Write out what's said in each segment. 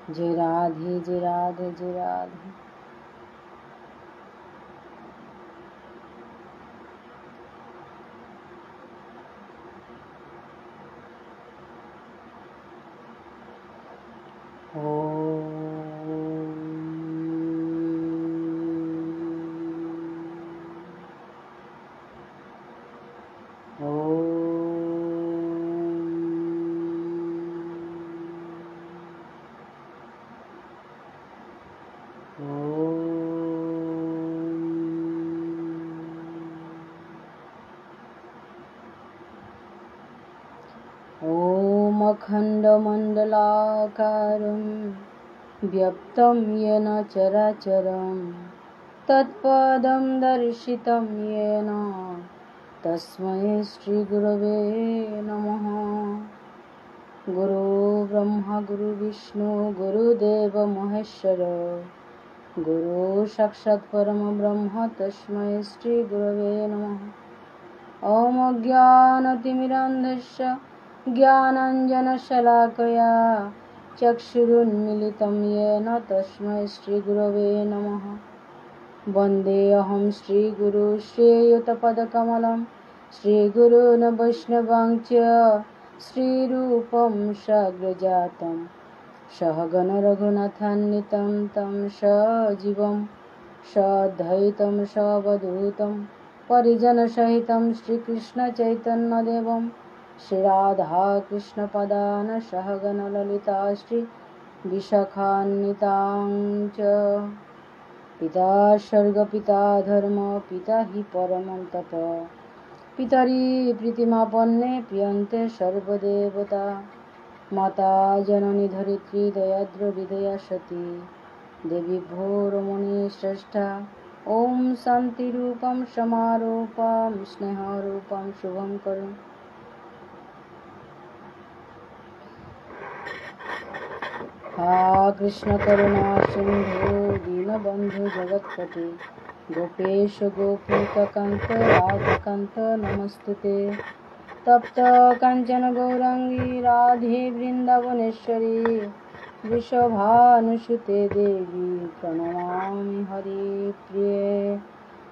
जय राधे जय राधे जय राधे। ॐ अखण्डमण्डलाकारं व्याप्तं येन चराचरं तत्पदं दर्शितं येन तस्मै श्रीगुरवे नमः। गुरु ब्रह्मा गुरु विष्णु गुरुदेव महेश्वर गुरु साक्षात् परम ब्रह्म तस्मै श्रीगुरवे नमः। ॐ अज्ञानतिमिरान्धस्य ज्ञानाञ्जनशलाकया चक्षुरुन्मीलितं येन तस्मै श्रीगुरवे नमः। वन्देऽहं श्रीगुरु श्रीयुतपदकमलं श्रीगुरून् वैष्णवांश्च श्रीरूपं साग्रजातं सहगण रघुनाथान्वितं तं सजीवं साद्वैतं सावधूतं परिजनसहितं श्रीकृष्णचैतन्यदेवं श्रीराधाकृष्णपदान् सहगण ललिता श्रीविशाखान्वितां च। पिता स्वर्गपिता धर्म पिता हि परमं तप पितरि प्रीतिमापन्ने प्रियन्ते सर्वदेवता माता जननी धरित्री दयाद्र विदया सती देवी भो रमणी श्रेष्ठा। ॐ शान्तिरूपं समारूपं स्नेहरूपं शुभं करुं हा कृष्ण करुणा सिंधु दीनबंधु जगत्पते गोपेश गोपिकान्त राधाकान्त नमस्तुते। तप्त कांचन गौरांगी राधे वृंदावनेश्वरी वृषभानुसुते देवी प्रणमामि हरिप्रिये।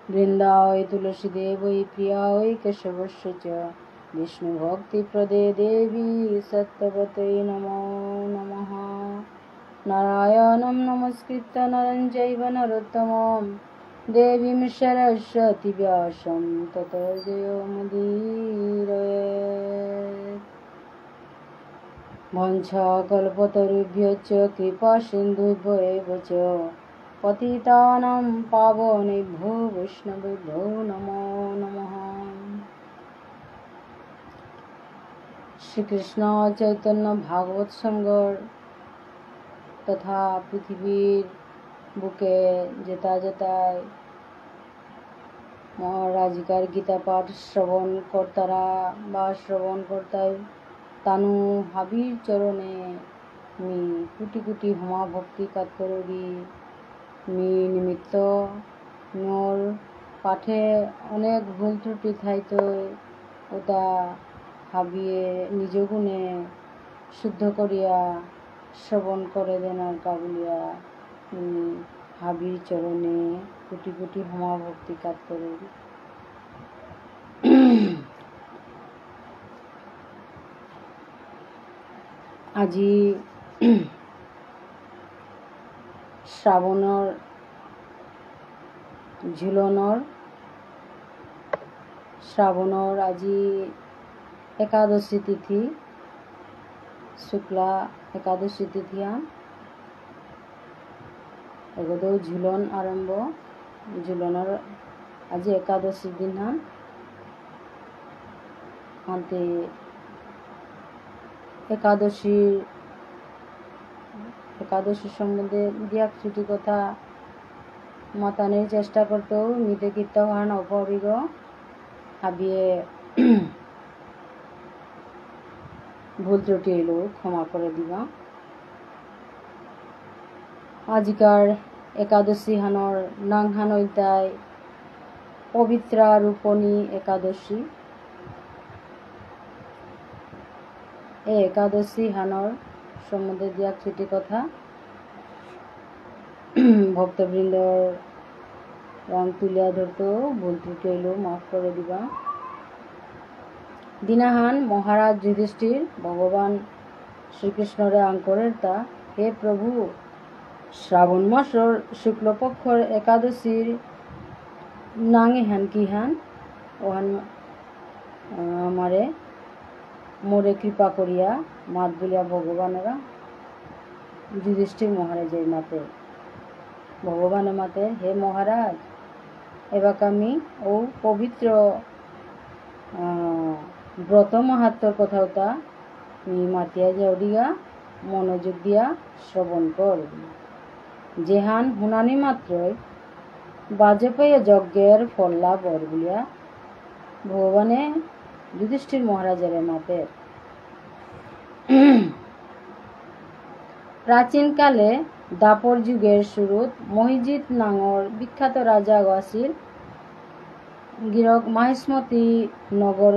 वृंदावै तुलसीदेवै प्रियावै केशवस्य च विष्णुभक्तिप्रदे देवी सत्यवत्यै नमो नमः। नारायणं नमस्कृत्य नरं चैव नरोत्तमं देवीं सरस्वती व्यासं ततो जयमुदीरयेत्। वंशाकल्पतरुभ्यश्च कृपासिन्धुभ्यैव च पतितानां पावनेभ्यो वैष्णवेभ्यो नमो नमः। श्री कृष्ण चैतन्य भागवत संगर तथा पृथ्वीर बुके जेता जेताय महाराजिकार गीता पाठ श्रवण कर्तारा बा श्रवण कर्ताय तानु हाबिर चरणे मी कोटि कोटि हमा भक्ति कातकरी मी निमित्त मोर पाठे अनेक भूल त्रुटि थाइतोय ओता हाबिए निज गुणे शुद्ध करिया श्रवण करे देनार काबुलिया हाबिर चरणे कोटि कोटि हमा भक्ति कातकरी। আজি শ্রাবণৰ ঝুলনৰ শ্রাবণৰ আজি एकादशी तिथि शुक्ला एकादशी तिथिया एगोदो झुलन आरम्भ झुलনৰ আজি एकादशी दिन आनते एकादशी सम्बन्धे दिया छुटी कथा मतानेर चेष्टा करते मिते कीर्तन अपाविग हाबिए भूल त्रुटि एलो क्षमा करे दिबा। आजिकार एकादशी हानर नांगहान अध्याय पवित्रा रूपणी एकादशी। ए एकादशी हानर सम्बन्धे दिया छुटी कथा ভক্তবৃন্দর রং তুলিয়া ধরতো, ভুল ত্রুটি হইল মাফ করে দিবা। দিনাহান মহারাজ যুধিষ্ঠির ভগবান শ্রীকৃষ্ণরে আঙ্করের তা, হে প্রভু, শ্রাবণ মাসর শুক্লপক্ষর একাদশীর নাঙে হান কি হান ওহান আমারে মোরে কৃপা করিয়া মাত বলিয়া ভগবানেরা যুধিষ্ঠির মহারাজের মাতে, ভগবানের মাতে, হে মহারাজ, এবার আমি ও পবিত্র ব্রত মাহাত্মর কথাও তা মাতিয়া যাওডিগা মনোযোগ দিয়া শ্রবণ কর। যেহান হুনানি মাত্রই বাজপেয় যজ্ঞের ফল লাভ কর বলিয়া ভগবানে যুধিষ্ঠির মহারাজের মাতে। প্রাচীনকালে দাপর যুগের শুরুত মহিজিৎ নাঙর বিখ্যাত রাজা আছিল। গিরক মাহিষ্মতি নগর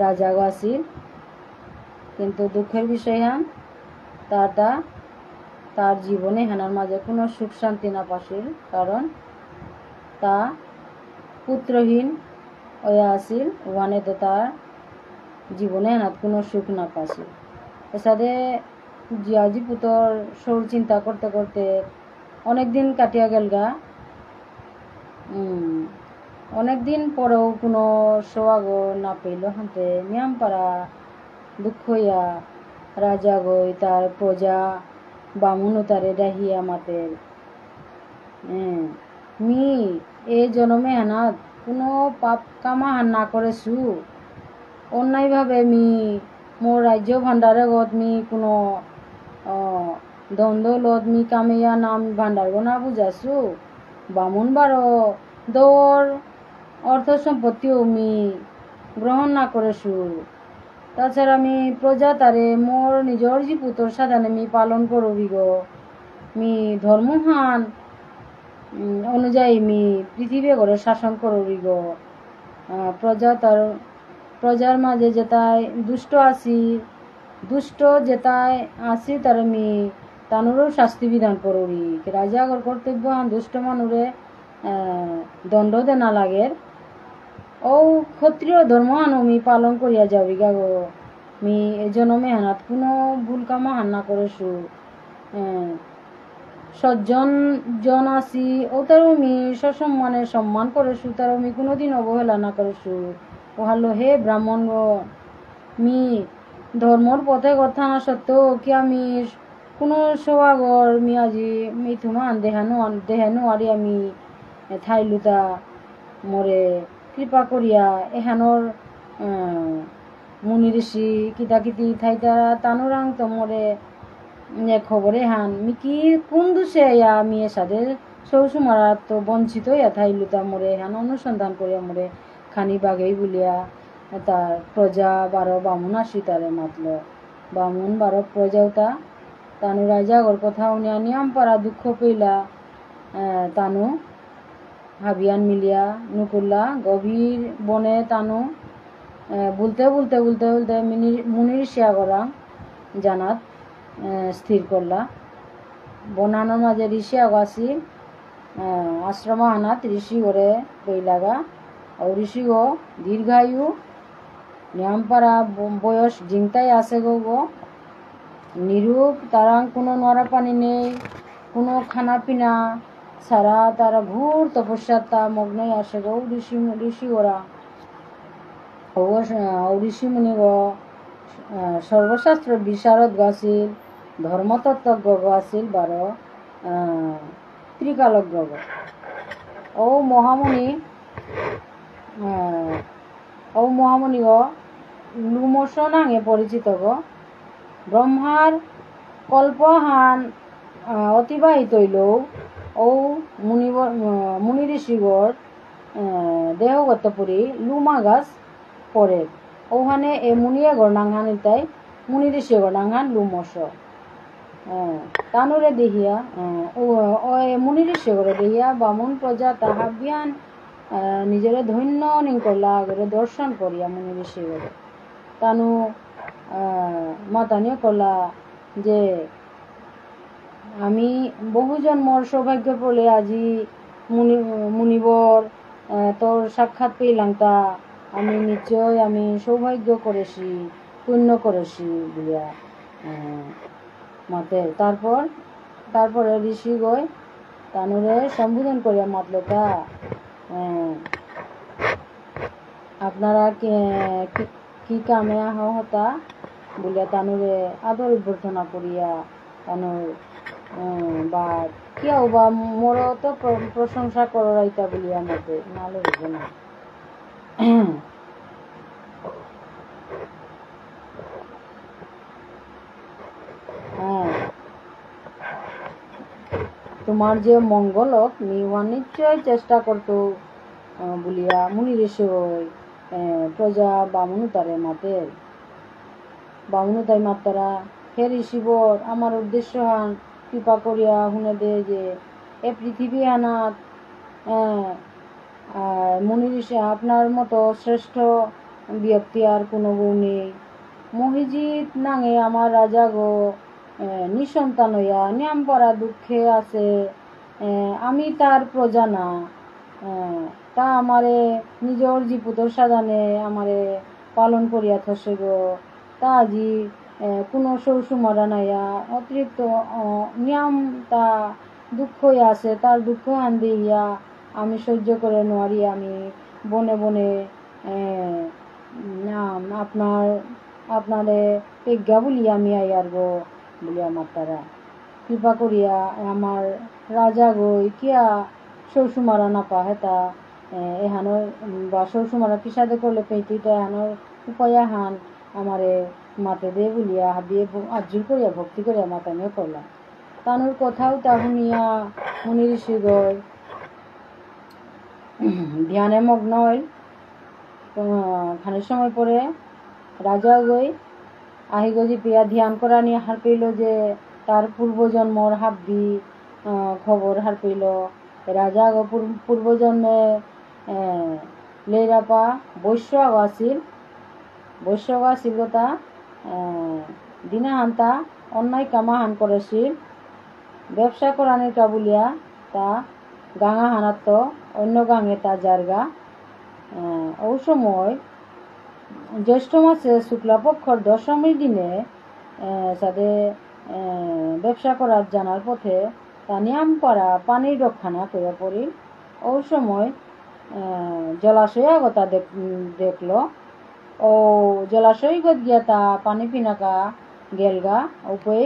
রাজা আছিল, কিন্তু দুঃখের বিষয় হান তার জীবনে হেনার মাঝে কোনো সুখ শান্তি না পাছিল, কারণ তা পুত্রহীন হয়ে আছিল। ওখানে তো তার জীবনে হেনাত কোনো সুখ না পাছিল। এসাদে জিয়াজি পুতর সৌর চিন্তা করতে করতে অনেক দিন কাটিয়া গেল গা। অনেক দিন পরেও কোনো সোয়াগ না পেল হাতে নিয়ামপাড়া দুঃখ হইয়া রাজা গই তার প্রজা বামুন তারে ডাহিয়া মাতের, মি এ জনমে হানাত কোনো পাপ কামা হান না করেছু, অন্যায়ভাবে মি মোর রাজ্য ভাণ্ডারে গত মি কোনো দ্বন্দ্ব লত মি কামিয়া নাম ভাণ্ডার না বুঝাছু, বামুন বারো দৌড় অর্থ সম্পত্তিও মি গ্রহণ না করেছু। তাছাড়া আমি প্রজা তারে মোর নিজর জি পুতর সাধানে মি পালন করবি গো, মি ধর্মহান অনুযায়ী মি পৃথিবী করে শাসন করবি গো। প্রজার মাঝে যেটাই দুষ্ট যেটাই আসি তার মি তানুরও শাস্তি বিধান করবি। রাজা আগর কর্তব্য দুষ্ট মানুরে দণ্ড দে না লাগে, ও ক্ষত্রিয় ধর্মহান মি পালন করিয়া যাবি গা গো। মি এজনমে হানাত কোনো ভুল কামা হান না করেছু, সজ্জন জন আসি ও তারও মি সসম্মানে সম্মান করেছু, তারও মি কোনোদিন অবহেলা না করেছু। ও হালো হে ব্রাহ্মণ গো, মি ধর্মর পথে কথা না সত্ত্বেও কি আমি কোনো সোয়াগর মি আজি মিথুমান দেহানো আরি আমি থাইলুতা মোরে কৃপা করিয়া এহানোর মুনি ঋষি কিতাকিতি থাইতারা তানুরাং তো মোরে খবরে হান মি কি কোন দুষে আমি এসাদের সৌসুমারা তো বঞ্চিত ইয়া থাইলুতা মোরে হান অনুসন্ধান করিয়া মোরে খানি বাগেই বলিয়া তার প্রজা বারো বামুন আসি তারে মাতল। বামুন বারো প্রজাওতা তানু রাজাগর কথা উনিয়া নিয়াম পারা দুঃখ পেইলা তানু হাবিয়ান মিলিয়া নুকুল্লা গভীর বনে তানু বলতে বলতে বলতে বলতে মুনির শিয়া করা জানাত স্থির করলা। বনানোর মাঝে ঋষি আগাছি আশ্রম আনাত ঋষি করে পেইলাগা, ও ঋষি গো দীর্ঘায়ু নিয়ামপাড়া বয়স জিংতাই আছে গো গো, নিরূপ তারাং কোনো নড়া পানি নেই, কোনো খানা পিনা ছাড়া তারা ঘুর তপস্যার তা মগ্নই আসে গো। ঋষি ওরা ঋষি মুনি গো সর্বশাস্ত্র বিশারদ গাছিল, ধর্মতত্ত্বজ্ঞ গাছিল বারো ত্রিকালজ্ঞ গো। ও মহামুনি গো লুমস নাঙে পরিচিত গো। ব্রহ্মার কল্পহান অতিবাহিত হইলেও ও মুনি ঋষিগর দেহগত পুরী লুমা গাছ পরে, ওখানে এ মুনিয়া গর নাংহান তাই মুনি ঋষি গর নাংহান লুমস তানুরে দেহিয়া মুনি ঋষি করে দেহিয়া বামুন প্রজা তাহা বিয়ান নিজের ধন্য নিকলা করে দর্শন করিয়া মুনি ঋষি করে তানু মাতানিও কলা যে আমি বহু জন্মর সৌভাগ্য বলে আজি মুনিবর তোর সাক্ষাৎ পেলাম, তা আমি নিশ্চয় আমি সৌভাগ্য করেছি, পুণ্য করেছি বলিয়া মাতে। তারপরে ঋষি গয় তানুরে সম্বোধন করিয়া মাতল, তা আপনারা কি কামে হতা বলিয়া তানুরে আদর অভ্যর্থনা করিয়া তানুর বা কেউ বা মোর তো প্রশংসা করাইতা বলিয়া মতে নালে হইব না। তোমার যে মঙ্গলক নিওয়া নিশ্চয় চেষ্টা করত বলিয়া মুনি ঋষি প্রজা বামনুতারে মাতের। বামনুতাই মাতারা, হে ঋষিবর, আমার উদ্দেশ্য হান কৃপা করিয়া শুনে দে যে এ পৃথিবী আনাত মুনি ঋষি আপনার মতো শ্রেষ্ঠ ব্যক্তি আর কোনো বউ নেই। মহিজিৎ নাঙে আমার রাজা গো নিঃসন্তান হইয়া নিয়ামপরা দুঃখে আছে, আমি তার প্রজা না। তা আমারে নিজর জীপুতর সাজানে আমারে পালন করিয়া থসে গো। তা আজি কোনো সৌসুমারা নাইয়া অতিরিক্ত নিয়াম তা দুঃখ আছে, তার দুঃখ আন দিয়া আমি সহ্য করে নোয়ারি আমি বনে বনে আপনারে পেজ্ঞা বলিয়া আমি আইয়ার গো বলিয়া মাতারা। কৃপা করিয়া আমার রাজা গই কিয়া শ্বশুমারা নাপা হেতা এহানোর বা শ্বশুমারা পিসাদে করলে পেইতিটা এহানোর উপায় হান আমারে মাতে দে বলিয়া হাবিয়ে আজ্জুর করিয়া ভক্তি করিয়া মাতামিও করলাম। তানুর কথাও তা শুনিয়া মুনি ঋষি গয় ধ্যানে মগ্ন হইল। খানিক সময় পরে রাজা গই আহিগজি পিয়া ধ্যান করা নিয়ে হার পেল যে তার পূর্বজন্মর হাব্বি খবর হার পেল। রাজা গো পূর্বজন্মে লেরাপা বৈশ্য আছিল, তা দিনা হান্তা অন্যায় কামা হান করেছিল, ব্যবসা করানির কাবুলিয়া তা গাঙা হানাত অন্য গাঙে তা জারগা। ওই সময় জ্যৈষ্ঠ মাসে শুক্লাপক্ষর দশমীর দিনে সাথে ব্যবসা করার জানার পথে তা নিয়ামপাড়া পানির রক্ষানা করে পড়ি। ওই সময় জলাশয় আগতা দেখল, ও জলাশয় গত গিয়া তা পানি পিনাকা গেলগা উপে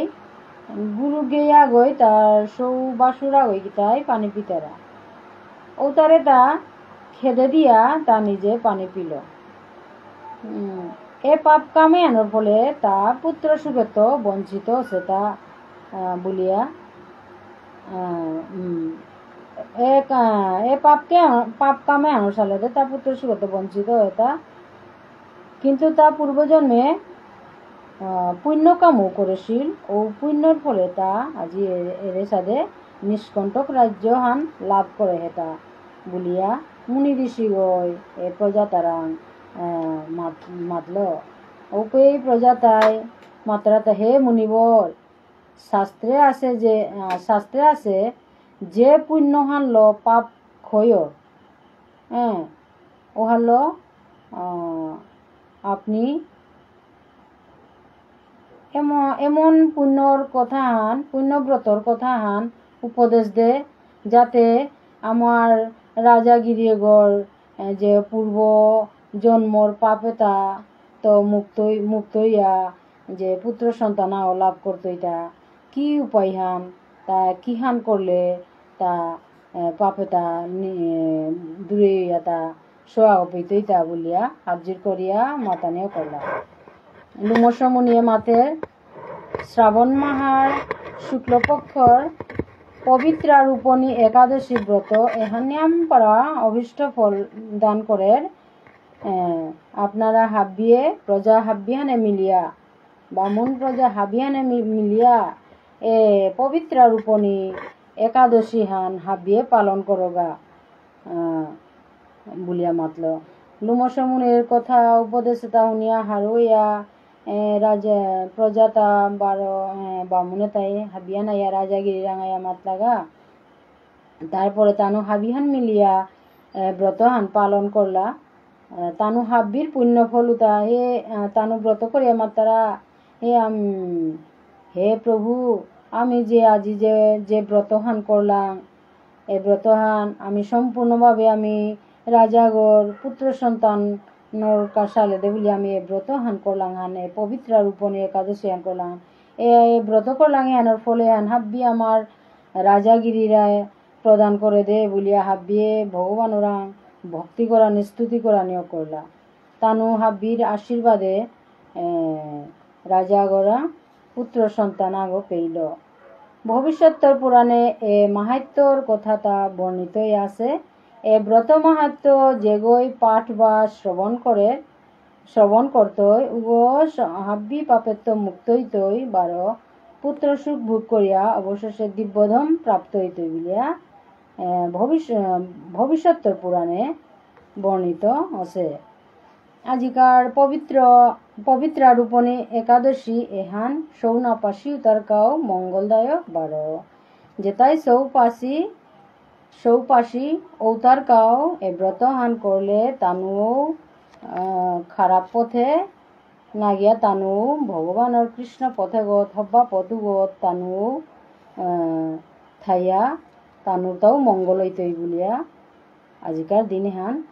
গুরু গিয়া গই তার সৌ বাসুরা গই তাই পানি পিতারা ও তারে তা খেদে দিয়া তা নিজে পানি পিল। এ পাপ কামে আনার ফলে তা পুত্র সুখে তো বঞ্চিত আছে তা বলিয়া এ পাপ কামে আনার সালে তা পুত্র সুখে তো বঞ্চিত হয় তা, কিন্তু তা পূর্বজন্মে পুণ্য কামও করেছিল ও পুণ্যর ফলে তা আজি এর সাথে নিষ্কণ্টক রাজ্য হান লাভ করে হেতা বলিয়া মুনি ঋষি গয় এ প্রজাতারাং মাতল। ওকে এই প্রজাতায় মাত্রাতা, হে মুনিবর, শাস্ত্রে আছে যে পুণ্য হানল পাপ ক্ষয়, ও হারল আপনি এমন পুণ্যব্রতর কথা হান উপদেশ দে, যাতে আমার রাজাগিরি গড় যে পূর্ব জন্মর পাপেতা তো মুক্ত হইয়া যে পুত্র সন্তানাও লাভ করতো। এটা কি উপায় হান, তা কি হান করলে তা পাপেতা দূরে হইয়া তা সোয়া পেতইতা বলিয়া হাজির করিয়া মাতানিও করলাম। লুমসমুনিয়ে মাতে শ্রাবণ মাহার শুক্লপক্ষর পবিত্রা রূপণী একাদশী ব্রত এহানিয়াম পারা অভিষ্ট ফল দান করের। আপনারা হাবিয়ে প্রজা হাবিয়ানে মিলিয়া বামুন প্রজা হাবিয়ানে মিলিয়া এ পবিত্রা রূপণী একাদশী হান হাবিয়ে পালন করোগা বলিয়া মাতল। লুমসমুনির কথা উপদেশতা শুনিয়া হারুইয়া রাজা প্রজাতা বারো বামুনে তাই হাবিয়া নাইয়া রাজাগিরি রাঙাইয়া মাত লাগা তারপরে তানু হাবিহান মিলিয়া ব্রতহান পালন করলা তানু হাব্বির পুণ্য ফলুতা হে তানু ব্রত করিয়া মাতারা হে প্রভু আমি যে আজি যে ব্রতহান করলাম এই ব্রতহান আমি সম্পূর্ণভাবে আমি রাজাগর পুত্র সন্তান কাশালে দে বলি আমি ব্রতহান করলাম হান পবিত্র রূপণী একাদশী হান করলাম ব্রত করলাম হানোর ফলে হান হাব্বি আমার রাজাগিরিরায় প্রদান করে দে বলিয়া হাব্বিয়ে ভগবানরা ভক্তি করা স্তুতি করা নিয়োগ করলা তানু হাব্বির আশীর্বাদে রাজাগরা পুত্র সন্তান আগ পেইল ভবিষ্যত্তর পুরাণে মাহাত্যর কথাটা বর্ণিতই আছে ব্রত মাহাত্য যেগই পাঠ বা শ্রবণ করতই উগ হাব্বি পাপেত্য মুক্ত হইতই বারো পুত্র সুখ ভোগ করিয়া অবশেষে দিব্যধম প্রাপ্ত হইতই বলিয়া ভবিষ্যত্তর পুরাণে বর্ণিত আছে আজিকার পবিত্র রূপণী একাদশী এহান সৌনাপাশী উতারকাও মঙ্গলদায়ক বারো যেটাই সৌপাশী ঔতারকাও এ ব্রত হান করলে তানুও খারাপ পথে না গিয়া তানু ভগবানের কৃষ্ণ পথে গত হব্বা পথুগত তানু থাইয়া তানুরটাও মঙ্গল হইতই বলিয়া আজিকার দিন হান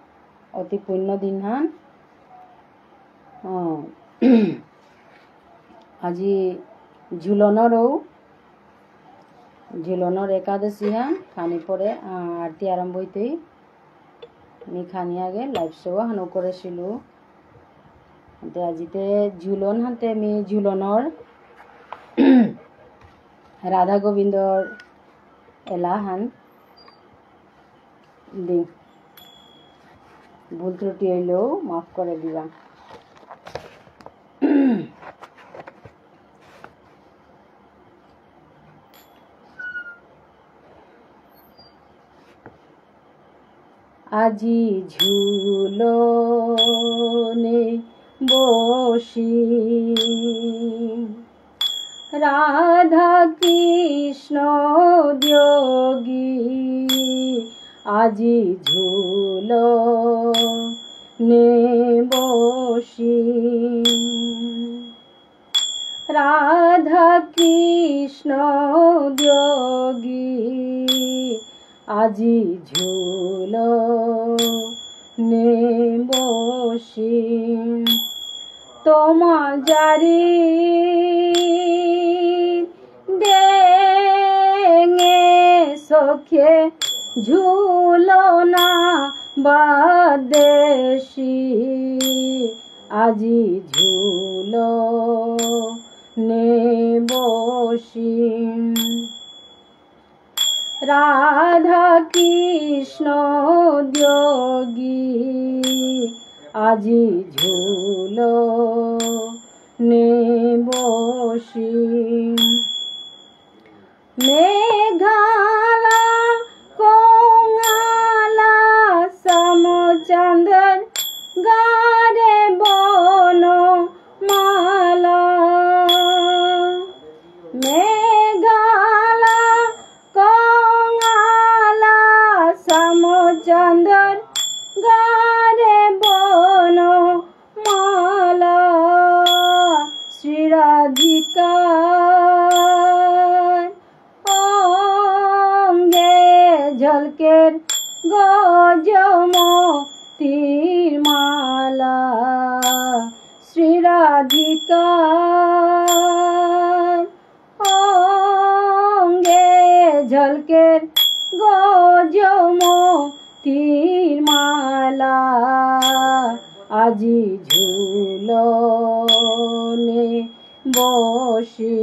অতি পুণ্য দিন হান আজি ঝুলনৰ একাদশী হান খানি পরে আরতি আরম্ভ হইতেই নি খানি আগে লাইভ শো হানো করেছিলো আজিতে ঝুলন হাতে আমি ঝুলনৰ রাধা গোবিন্দর এলা হান দি ভুল ত্রুটি হইলেও মাফ করে দিবা আজি ঝুলনে বসি রাধা কৃষ্ণ যোগী আজি ঝুলনে বসি রাধা কৃষ্ণ যোগী আজি ঝুলনে বসি তোমা জারি দেঙে সখে ঝুলনা বাদেশি আজি ঝুলনে বসি রাধা কৃষ্ণ যোগী আজি ঝুলনে বসি মেঘালা কঙালা সমচন্দন গারে বন মালা মেঘালা কঙালা সমচন্দন গারে বন মালা শ্রীরাধিকার অঙ্গে ঝলকের গজমতির মালা শ্রীরাধিকার অঙ্গে ঝলকের গজমতির মালা আজি ঝুলনে বসি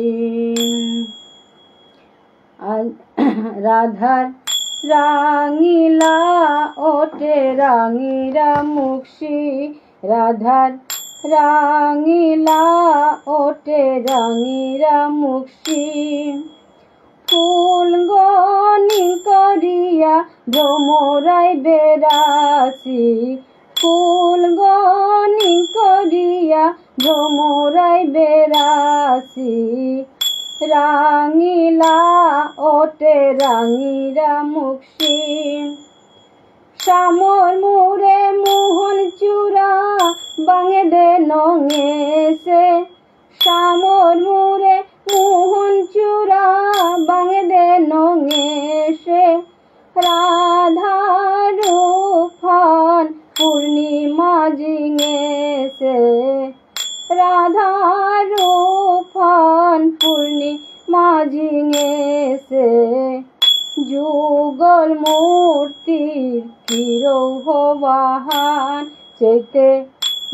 রাধার রাঙিলা ওঠে রাঙিরা মুখী রাধার রাঙিলা ওঠে রাঙিরা মুখী ফুল গনি করিয়া ভ্রমরাই বেরাসি ফুল গনি করিয়া ভ্রমরাই বেরাসি রাঙিলা ওটে রাঙিরা মুখি শ্যামর মুরে মোহন চূড়া বাঙে দে নঙেছে শ্যামর মুরে মোহন চূড়া বাঙে দে নঙেছে রাধার ফান পূর্ণিমা জিঙেছে রাধার ফান পূর্ণিমা জিঙেছে যুগল মূর্তির কিরৌহ বাহান চেতে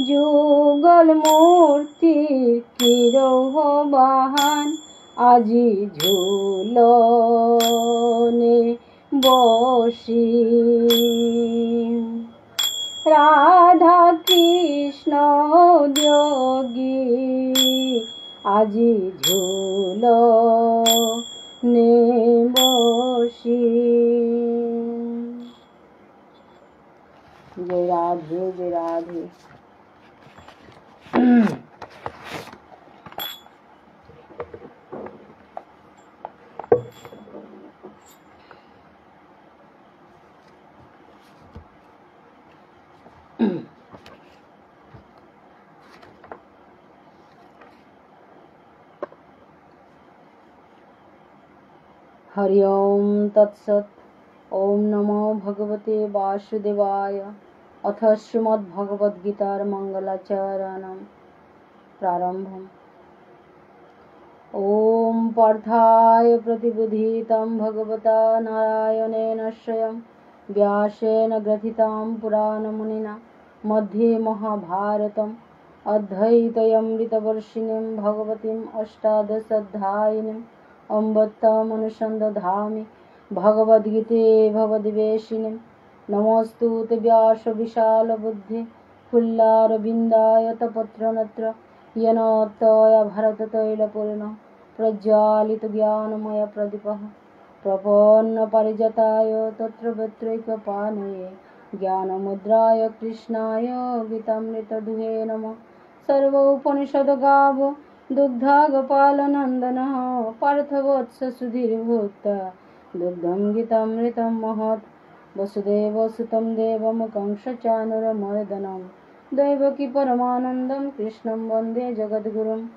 যুগল মূর্তির কিরৌহ বাহান আজি ঝুলনে বসি রাধা কৃষ্ণ যোগী আজি ঝুলনে বসি। জয় রাধে জয় রাধে। हरि ओम तत्सत्। ओम नमो भगवते वासुदेवाय। अथ श्रीमद्भगवद्गीतार मंगलाचरणं प्रारम्भम्। ओम पार्थाय प्रतिबुधितं भगवता नारायणेन स्वयं व्यासेन ग्रथितां पुराणमुनिना मध्ये महाभारतम् अद्वैतमृतवर्षिणीं भगवतीम् अष्टादशाध्यायिनीम् अम्बत्तमनुसन्दधामि भगवद्गीते भवद्वेषिणीं। नमोऽस्तुते व्यासविशालबुद्धे फुल्लारविन्दायतपत्रनेत्र येन त्वया भारततैलपूर्णः प्रज्वालितज्ञानमयप्रदीपः प्रपन्नपारिजाताय तत्रैकपाणये ज्ञानमुद्राय कृष्णाय गीतामृतदुहे नमः। सर्वोपनिषद्गावो दुग्धा गोपालनन्दनः पार्थवत्स सुधीर्भूता दुग्धं गीतामृतं महत्। वसुदेवसुतं देवं कंसचाणूरमर्दनं दैवकी परमानन्दं कृष्णं वन्दे जगद्गुरुं।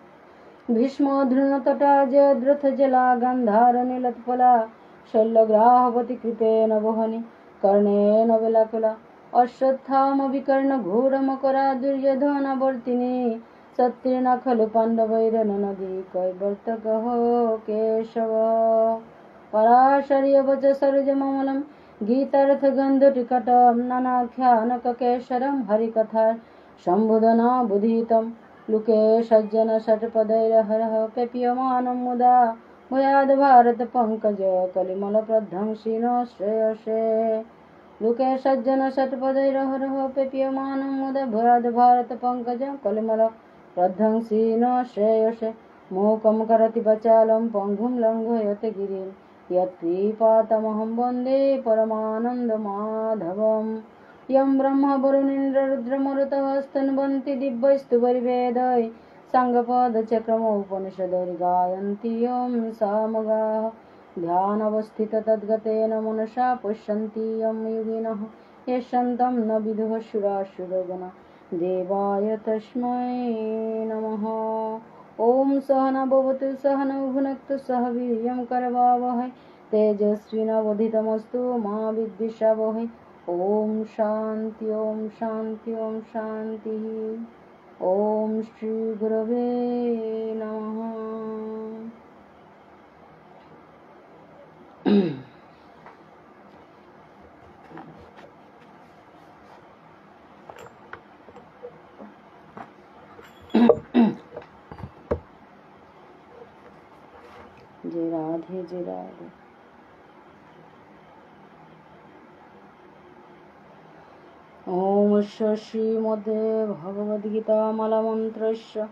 भीष्मो धृतराष्ट्रः जयद्रथजला गान्धारनीलोत्पला शल्यग्राहवती कृपेण वहनि कर्णेन वेलाकुला अश्वत्थामविकर्णघोरमकरा दुर्योधनवर्तिनी सत्तेन खलु पाण्डवैरनदी कैवर्तकः केशव। पराशर्यवच सरोजममलं गीतार्थगन्धटिकटं नानाख्यानककेशरं हरिकथा सम्बोधनाबुधितं लोके सज्जन षट्पदैर्हरः पेप्यमानं मुदा भयाद् भारतपङ्कज कलिमलप्रध्वंसिनो श्रेयसे। लोके सज्जन षट्पदैर्हरः पेप्यमानं मुदा भयाद् भारतपङ्कज कलिमल प्रध्वंसिनो श्रेयसे। मूकं करोति वाचालं पङ्गुं लङ्घयते गिरिं यत्कृपातमहं वन्दे परमानन्दमाधवम्। यं ब्रह्मा वरुणेन्द्र रुद्रमरुतः स्तन्वन्ति दिव्यस्तुतिभिर्वेदैः साङ्गपदचक्रमोपनिषदैर्गायन्ति यं सामगाः। ध्यानावस्थितं तद्गतेन मनसा पश्यन्ति यं योगिनः यशन्तं न विदुः सुरासुरगणा देवाय तस्मै नमः। ओम सहना भवतु सहनौ भुनक्तु सह वीर्यं करवावहै तेजस्विनावधीतमस्तु मा विद्विषावहै। ओम शांति ओम शांति ओम शांति। ओम श्री गुरवे नमः। जय राधे जय राधे। ओम श्रीमद् भगवद्गीतामूलमन्त्रस्य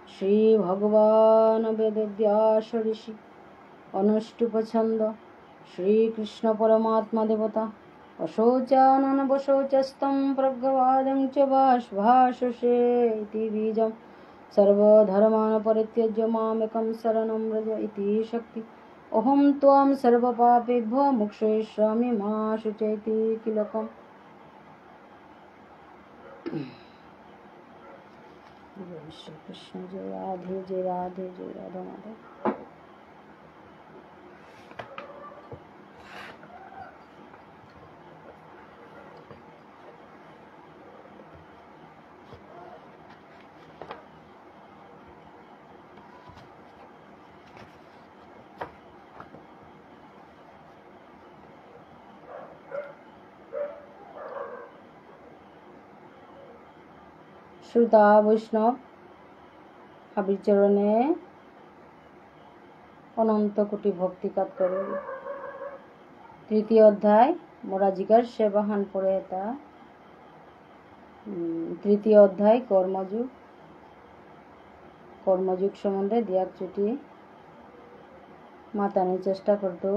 श्रीभगवान् वेदव्यास ऋषि अनुष्टुप् छन्द श्रीकृष्ण परमात्मा देवता अशोचाननवशोचस्तं प्रज्ञवादं च भाषसे इति बीजं सर्वधर्मान् परित्यज्य मामेकं शरणं व्रज इति शक्ति अहं त्वां सर्वपापेभ्यो मोक्षयिष्यामि मा शुचैति किलकम्। जय श्री कृष्ण। जय राधे जय राधे जय राधा माधव। শ্রোতা বৈষ্ণব হাবির চরণে অনন্ত কোটি ভক্তিকাত করে। তৃতীয় অধ্যায় মোরা জিগার সেবাহান পড়ে এটা তৃতীয় অধ্যায় কর্মযুগ সম্বন্ধে দিয়াক চুটি মাতানোর চেষ্টা করতো।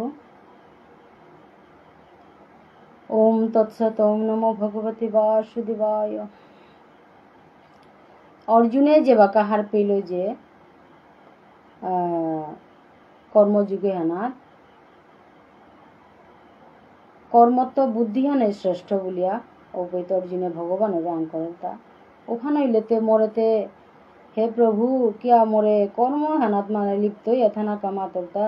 ওম তৎসৎ। ওম নমো ভগবতে বাসুদেবায়। অর্জুনে যে বাকাহার পেল যে কর্মযুগে হানাত কর্মত্ব বুদ্ধিহানে শ্রেষ্ঠ বলিয়া অবৈত অর্জুনে ভগবানের রান করেন তা ওখানে হইলেতে মরেতে হে প্রভু কিয়া মরে কর্ম হানাত মানে লিপ্ত এথানা কামাতরতা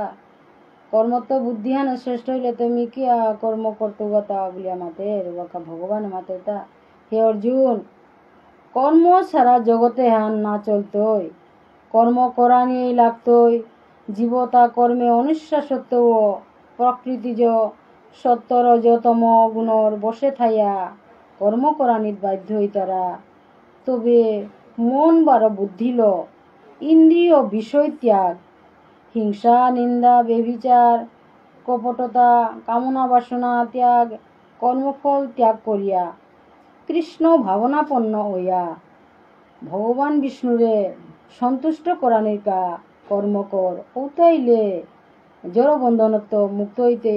কর্মত্ব বুদ্ধিহানে শ্রেষ্ঠ হইলে তুমি কিয়া কর্ম কর্তব্যতা বলিয়া মাতের বাকা ভগবান মাতের তা হে অর্জুন কর্ম ছাড়া জগতে হান না চলতই কর্ম করা নিয়েই লাগতই জীবতা কর্মে অনিশ্বাসত্ব প্রকৃতিজ সত্তরজতম গুণর বসে থাইয়া কর্ম করানিত বাধ্য হইতারা তবে মন বার বুদ্ধিল ইন্দ্রিয় বিষয় ত্যাগ হিংসা নিন্দা বেবিচার কপটতা কামনা বাসনা ত্যাগ কর্মফল ত্যাগ করিয়া কৃষ্ণ ভাবনাপন্ন হইয়া ভগবান বিষ্ণুরে সন্তুষ্ট করানির কা কর্ম কর ওতাইলে জড়বন্ধনত্ব মুক্ত হইতে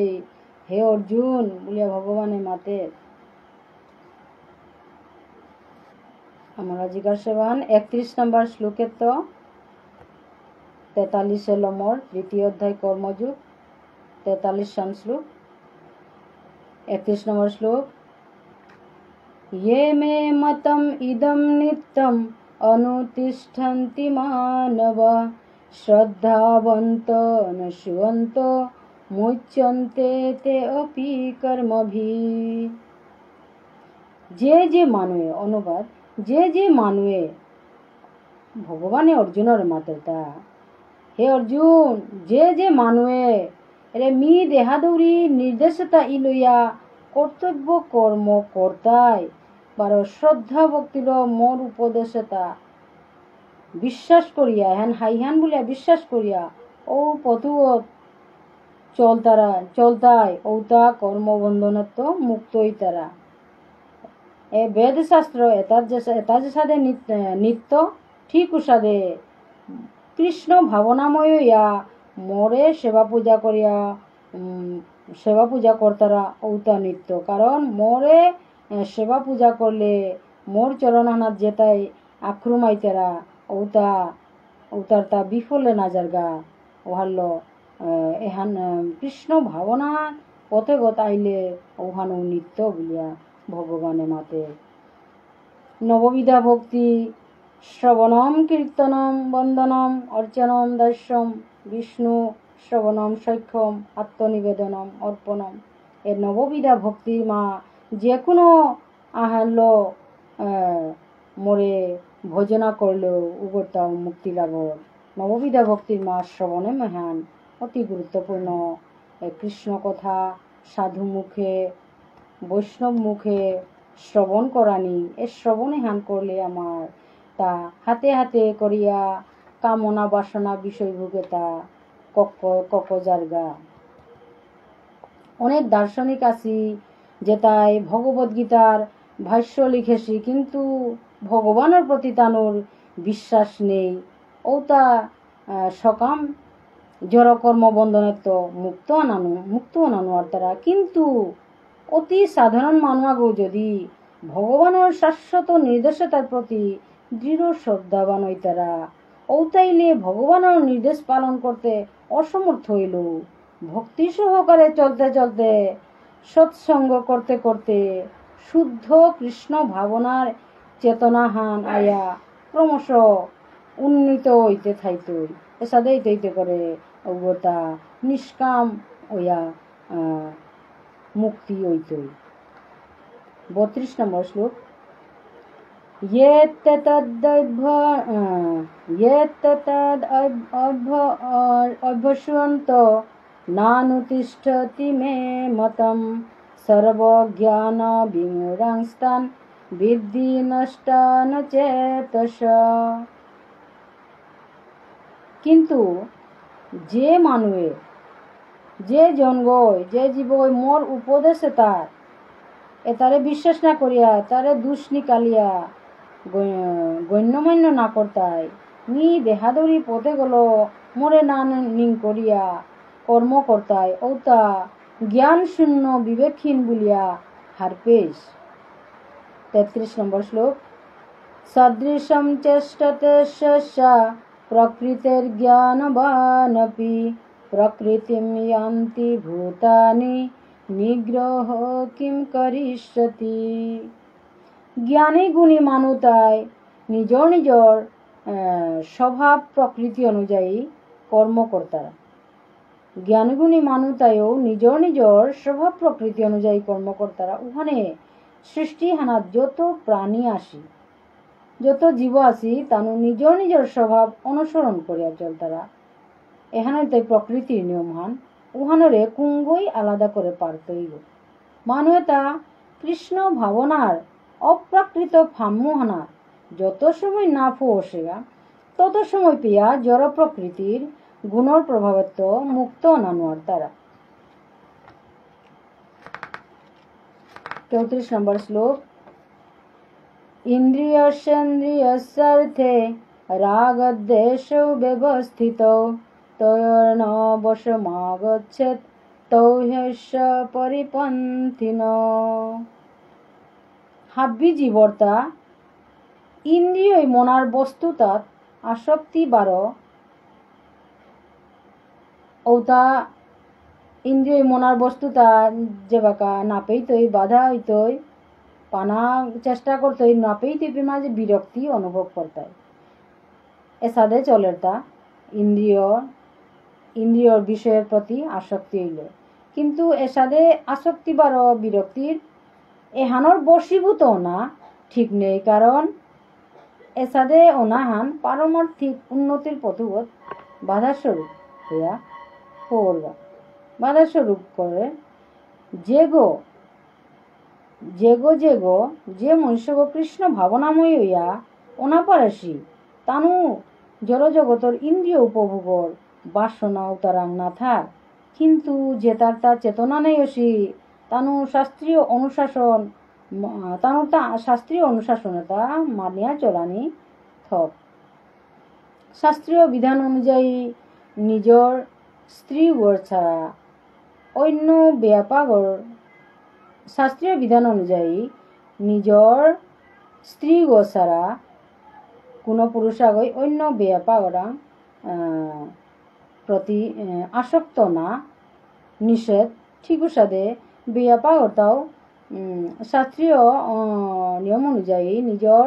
হে অর্জুন বলিয়া ভগবানে মাতে। আমরা জিজ্ঞাসাবান 31 নম্বর শ্লোকের তো 43 নম্বর তৃতীয় অধ্যায় কর্মযুগ 43 শ্লোক 31 নম্বর শ্লোক ये मे मतम् इदं नित्यम् अनुतिष्ठन्ति मानवा श्रद्धावन्तो न शुवन्तो मुच्यन्ते ते अपि कर्मभिः। जे मानुए अनुवाद जे मानुए भगवाने अर्जुनर मातृता हे अर्जुन जे मानुए रे मी देहादौरी निर्देशता इलैया কর্তব্য কর্ম কর্তায় বারো শ্রদ্ধা ভক্তির মোর উপদেশতা বিশ্বাস করিয়া হ্যান হাইহান বলিয়া বিশ্বাস করিয়া ও পথুত চলতায় ঔতা কর্মবন্ধনত্ব মুক্তই তারা এ বেদ শাস্ত্র এটা যে সাদে নিত্য ঠিক উসাদে কৃষ্ণ ভাবনাময় ইয়া মোরে সেবা পূজা কর্তারা ঔতা নিত্য কারণ মোরে সেবা পূজা করলে মোর চরণানাথ যেতাই আক্রমাইতেরা ঔতার তা বিফলে না জারগা ওহাল্ল এহান কৃষ্ণ ভাবনা পথে গত আইলে ওহানো নিত্য বলিয়া ভগবানে মাতে। নববিধা ভক্তি শ্রবণম কীর্তনম বন্দনম অর্চনম দাস্যম বিষ্ণু শ্রবণম সৈক্ষম আত্মনিবেদনম অর্পণম এর নববিধা ভক্তির মা যে কোনো আহাল্য মোরে ভজনা করলেও উগরতাও মুক্তি লাভ। নববিধা ভক্তির মা শ্রবণে মহান অতি গুরুত্বপূর্ণ কৃষ্ণ কথা সাধু মুখে বৈষ্ণব মুখে শ্রবণ করানি এ শ্রবণে হান করলে আমার তা হাতে হাতে করিয়া কামনা বাসনা বিষয় ভোগে তা ককজারগা। অনেক দার্শনিক আছি যেটাই ভগবত গীতার ভাষ্য লিখেছি কিন্তু ভগবানের প্রতি তানোর বিশ্বাস নেই ওটা সকাম জড়কর্ম বন্ধনের তো মুক্ত আনানো আর তারা কিন্তু অতি সাধারণ মানুষগো যদি ভগবানের শাশ্বত নির্দেশতার প্রতি দৃঢ় শ্রদ্ধাবান হইতারা, ঔতাইলে ভগবানের নির্দেশ পালন করতে অসমর্থ হইল। ভক্তি সহকারে চলতে চলতে, সৎসঙ্গ করতে করতে শুদ্ধ কৃষ্ণ ভাবনার চেতনাহান আয়া ক্রমশ উন্নীত হইতে থাইতই। এসাদেই তৈতে করে অবতা নিষ্কাম হইয়া মুক্তি হইতই। 32 নম্বর শ্লোক। অভ্যসন্ত নানুতিষ্ঠতি মে মতম সর্বজ্ঞান বিমূঢ়াংস্তান বিদ্ধি নষ্টান চেতস। কিন্তু যে মানুষে, যে জনগয়, যে জীবগয় মোর উপদেশে তারে বিশ্বাস না করিয়া, তারে দুষ নিকালিয়া গণ্যমান্য না করতাই, নি দেহাদরি পথে গেল মোরে না নিং করিয়া কর্ম করতাই, ওতা জ্ঞান শূন্য বিবেকহীন বলিয়া হারপেশ। 33 নম্বর শ্লোক। সদৃশম চেষ্টতে সস্যা প্রকৃতির জ্ঞানবানপি প্রকৃতিম ইয়ান্তি ভূতানি নিগ্রহ কিম করিষ্যতি। জ্ঞানী গুণী মানুতায় নিজর নিজর স্বভাব প্রকৃতি অনুযায়ী কর্মকর্তারা, জ্ঞানগুণী মানুতায়ও নিজর নিজর স্বভাব প্রকৃতি অনুযায়ী কর্মকর্তারা। ওখানে সৃষ্টি হানাত যত প্রাণী আসি, যত জীব আসি, তানু নিজর নিজর স্বভাব অনুসরণ করিয়া চলতারা। এখানে তাই প্রকৃতির নিয়ম হান, উহানরে কুঙ্গই আলাদা করে পারতইল। মানুষ তা কৃষ্ণ ভাবনার অপ্রাকৃত ফাম্যহানা যত সময় না পৌঁছেগা, তত সময় পেয়া জড় প্রকৃতির গুণর প্রভাবত্ব মুক্ত নানোয়ার তারা। 34 নম্বর শ্লোক। ইন্দ্রিয়স্যেন্দ্রিয়স্যার্থে রাগদ্বেষৌ ব্যবস্থিত তয়োর্ন বশমাগচ্ছেৎ তৌ হ্যস্য পরিপন্থিন। হাব্বি জীবর্তা ইন্দ্রিয় মনার বস্তুতাত আসক্তি বারো, ওতা ইন্দ্রিয় মনার বস্তুতা যেবাকা নাপেইতই, বাধা হইতই, পানা চেষ্টা করতই, নাপেইতই মাঝে বিরক্তি অনুভব করতাই। এসাদে চলের তা ইন্দ্রিয়র বিষয়ের প্রতি আসক্তি হইলে। কিন্তু এসাদে আসক্তি বারো বিরক্তির এহানোর বশীভূত না ঠিক নেই, কারণ এসাদে অনাহান পারমার্থিক উন্নতির পথবৎ বাধাস্বরূপ হইয়া পড়বা, বাধাস্বরূপ করে। যে মনুষ্যগো কৃষ্ণ ভাবনাময় হইয়া অনাপারাসী, তানু জড়জগতর ইন্দ্রিয় উপভোগর বাসনা উতারাং না থাক। কিন্তু যে তার চেতনা নেই অসি, তানু শাস্ত্রীয় অনুশাসনতা মানিয়া চলানি থক। শাস্ত্রীয় বিধান অনুযায়ী নিজর স্ত্রী গড় ছাড়া অন্য ব্যাপাগর, শাস্ত্রীয় বিধান অনুযায়ী নিজর স্ত্রী গড় ছাড়া কোনো পুরুষাগই অন্য ব্যাপাগরা প্রতি আসক্ত না নিষেধ। ঠিক সাথে ব্যাপাগতাও শাস্ত্রীয় নিয়ম অনুযায়ী নিজর